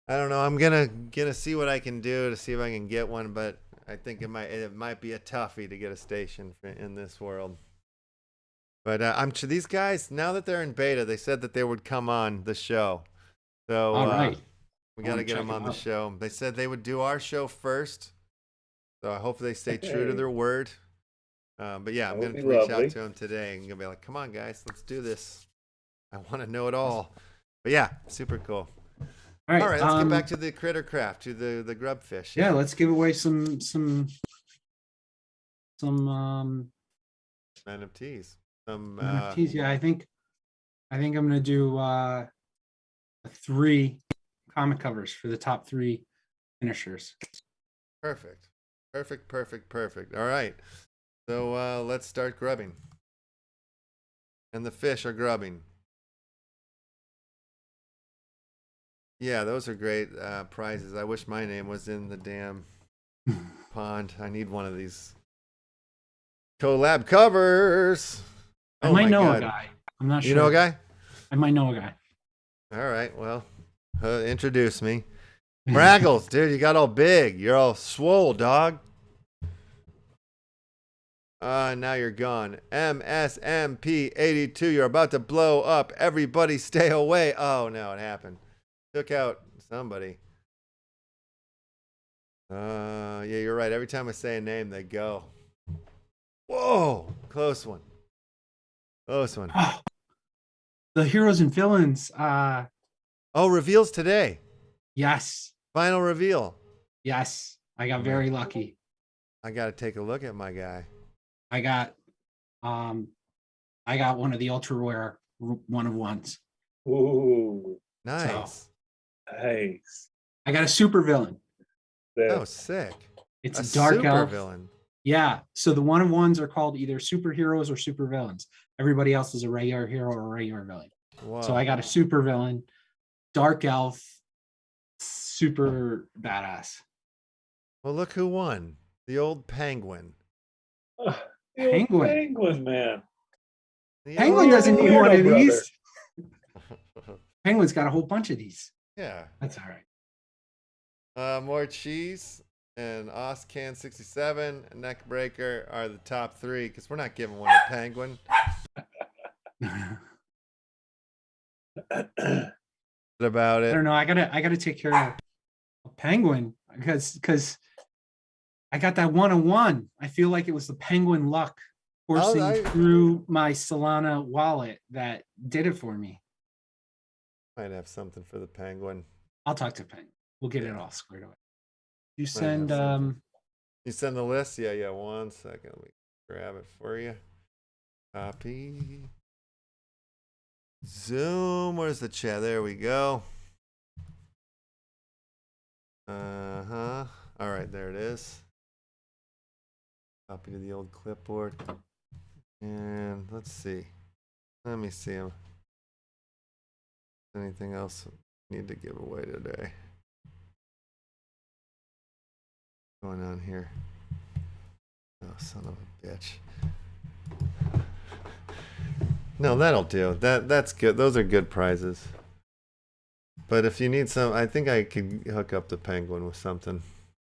A: I don't know. I'm gonna see what I can do to see if I can get one, but I think it might be a toughie to get a station in this world. But these guys, now that they're in beta, they said that they would come on the show. So
C: All right.
A: we got to get them on the show. They said they would do our show first. So I hope they stay true to their word. But yeah, I'm going to reach out to them today and going to be like, come on, guys, let's do this. I want to know it all. But yeah, super cool. All right, let's get back to the critter craft, to the grub fish.
C: Yeah, let's give away some
A: NFTs. Some
C: NFTs. Yeah, I think I'm going to do 3 comic covers for the top 3 finishers.
A: Perfect. All right. So let's start grubbing. And the fish are grubbing. Yeah, those are great prizes. I wish my name was in the damn pond. I need one of these collab covers.
C: I might know a guy. I'm not sure.
A: You know a guy?
C: I might know a guy.
A: All right, well, introduce me. Braggles, dude, you got all big. You're all swole, dog. Now you're gone. MSMP82, you're about to blow up. Everybody stay away. Oh, no, it happened. Took out somebody. Yeah, you're right. Every time I say a name, they go. Whoa, close one. Close one.
C: Oh, the heroes and villains.
A: Reveals today.
C: Yes.
A: Final reveal.
C: Yes. I got very lucky.
A: I got to take a look at my guy.
C: I got one of the ultra rare one of ones.
B: Ooh,
A: nice.
B: Nice.
C: I got a super villain.
A: Oh, sick.
C: It's a dark
A: super
C: elf
A: villain.
C: Yeah. So the one of ones are called either superheroes or super villains. Everybody else is a regular hero or a regular villain.
A: Whoa.
C: So I got a super villain, dark elf, super badass.
A: Well, look who won. The old penguin.
B: Penguin, man.
C: Penguin doesn't need one of these. Penguin's got a whole bunch of these.
A: Yeah.
C: That's all right.
A: More cheese and Oscan 67 and Neckbreaker are the top 3 because we're not giving one to Penguin. What about it?
C: I don't know. I gotta take care of a Penguin because I got that 101. I feel like it was the Penguin luck coursing through my Solana wallet that did it for me.
A: Might have something for the Penguin.
C: I'll talk to Penguin. We'll get it all squared away. You send
A: You send the list? Yeah, 1 second. Let me grab it for you. Copy. Zoom. Where's the chat? There we go. Uh-huh. All right, there it is. Copy to the old clipboard. And let's see. Let me see him. Anything else I need to give away today? What's going on here? Oh, son of a bitch. No, that'll do. That's good. Those are good prizes. But if you need some, I think I could hook up the penguin with something.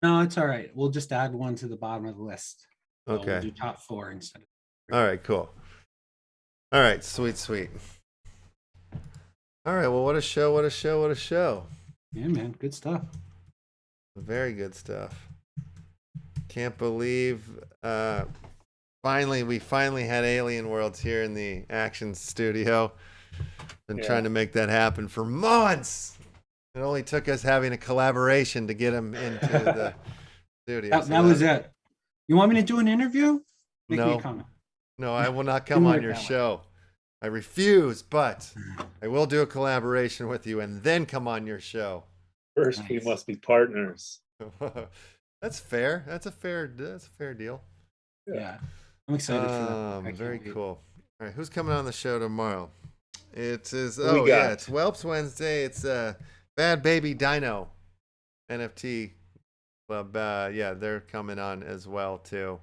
C: No, it's all right. We'll just add one to the bottom of the list. So
A: Okay.
C: We'll do top 4 instead of.
A: All right, cool. All right, sweet. All right, well, what a show, what a show, what a show.
C: Yeah, man, good stuff.
A: Very good stuff. Can't believe we finally had Alien Worlds here in the Action studio. Been trying to make that happen for months. It only took us having a collaboration to get him into the studio.
C: That was it. You want me to do an interview? Make me
A: No.
C: a comment.
A: No, I will not come on your show. I refuse, but I will do a collaboration with you and then come on your show.
B: First, we must be partners.
A: That's fair. That's a fair deal.
C: Yeah. I'm excited for that. I can't
A: Very
C: wait.
A: cool. All right, who's coming on the show tomorrow? It is it's Whelps Wednesday. It's Bad Baby Dino NFT Club. Yeah, they're coming on as well too.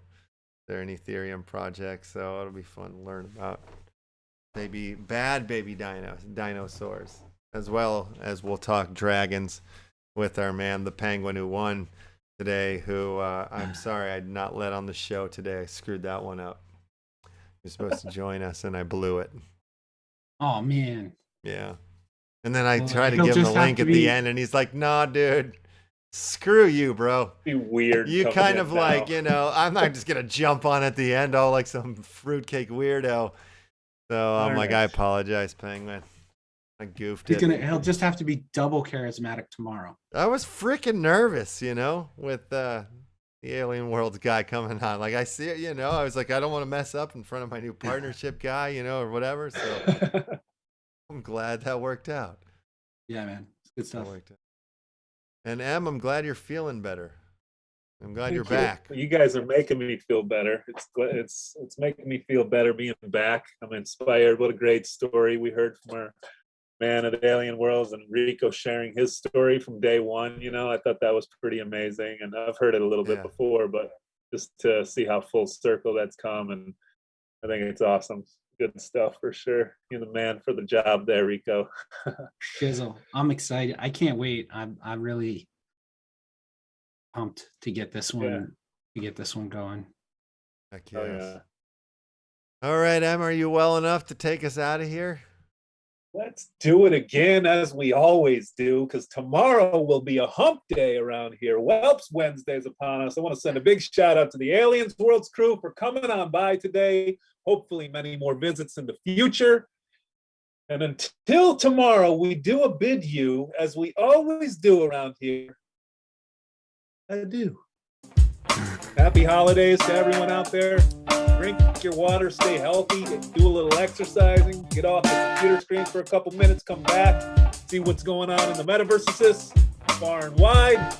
A: They're an Ethereum project, so it'll be fun to learn about bad baby dinosaurs, as well as we'll talk dragons with our man, the penguin, who won today, who I'm sorry I did not let on the show today. I screwed that one up. You're supposed to join us, and I blew it.
C: Oh, man.
A: Yeah. And then I
C: Well,
A: tried to
C: he'll
A: give him the
C: just have
A: link
C: to
A: at
C: be-
A: the end, and he's like, nah, dude, screw you, bro.
B: Be weird.
A: You
B: coming
A: kind
B: in
A: of
B: now.
A: like, I'm not just going to jump on at the end, all like some fruitcake weirdo. So I'm like, I
B: Alright.
A: apologize, Penguin. I goofed it.
C: He'll just have to be double charismatic tomorrow.
A: I was freaking nervous, with the Alien Worlds guy coming on. Like, I see it, I was like, I don't want to mess up in front of my new partnership guy, or whatever. So I'm glad that worked out.
C: Yeah, man. It's good stuff.
A: That worked out. And Em, I'm glad you're feeling better. I'm glad you're
B: Thank you.
A: back.
B: You guys are making me feel better. It's making me feel better being back. I'm inspired. What a great story we heard from our man at Alien Worlds, and Rico sharing his story from day one. I thought that was pretty amazing, and I've heard it a little bit before, but just to see how full circle that's come, and I think it's awesome. Good stuff for sure. You're the man for the job there, Rico.
C: Shizzle. I'm excited. I can't wait. I'm really pumped to get this one going.
A: Heck
B: Oh,
A: yes.
B: yeah.
A: All right, Em, are you well enough to take us out of here?
B: Let's do it again as we always do, because tomorrow will be a hump day around here. Whelps Wednesday is upon us. I want to send a big shout out to the Aliens Worlds crew for coming on by today. Hopefully many more visits in the future. And until tomorrow, we do a bid you, as we always do around here. Adieu. Happy holidays to everyone out there. Drink your water, stay healthy, do a little exercising, get off the computer screen for a couple minutes, come back, see what's going on in the metaverses, far and wide.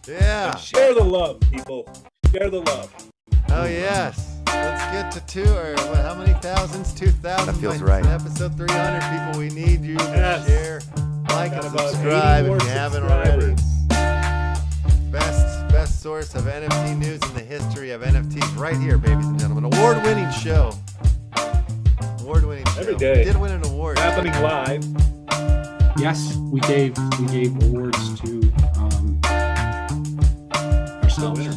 A: Yeah.
B: And share the love, people. Share the love.
A: Oh, yes. Let's get to how many thousands? 2,000.
B: That feels
A: by
B: right.
A: Episode 300, people. We need you
B: Yes.
A: to share, like,
B: Got
A: and
B: about
A: subscribe
B: 80
A: if
B: more
A: you haven't already.
B: subscribers.
A: Best source of NFT news in the history of NFTs, right here, ladies and gentlemen. Award-winning show. Award-winning show.
B: Every day.
A: We did win an award.
B: Happening live.
C: Yes, we gave awards to ourselves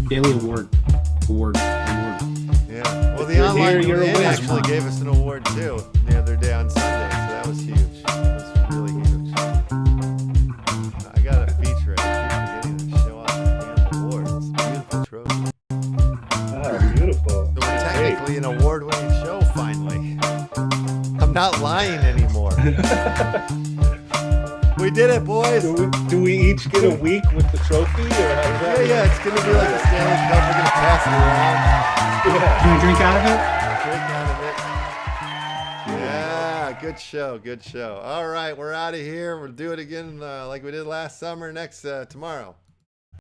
C: daily award.
A: Yeah. Well, the
B: you're
A: online
B: here, you're a
A: in
B: winner.
A: actually gave us an award too the other day on Sunday, so that was huge. That was really huge. I got to feature it. I keep forgetting to show off the damn awards. It's a beautiful trophy.
B: Ah, beautiful.
A: So we're technically an award-winning show finally. I'm not lying anymore. We did it, boys.
B: Do we each get a week with the trophy, or how does that?
A: Yeah, it's gonna be like a Stanley Cup. We're gonna pass it around.
B: Yeah.
C: Can I drink out of it?
A: Drink out of it. Yeah, good show, good show. All right, we're out of here. We'll do it again like we did last summer tomorrow.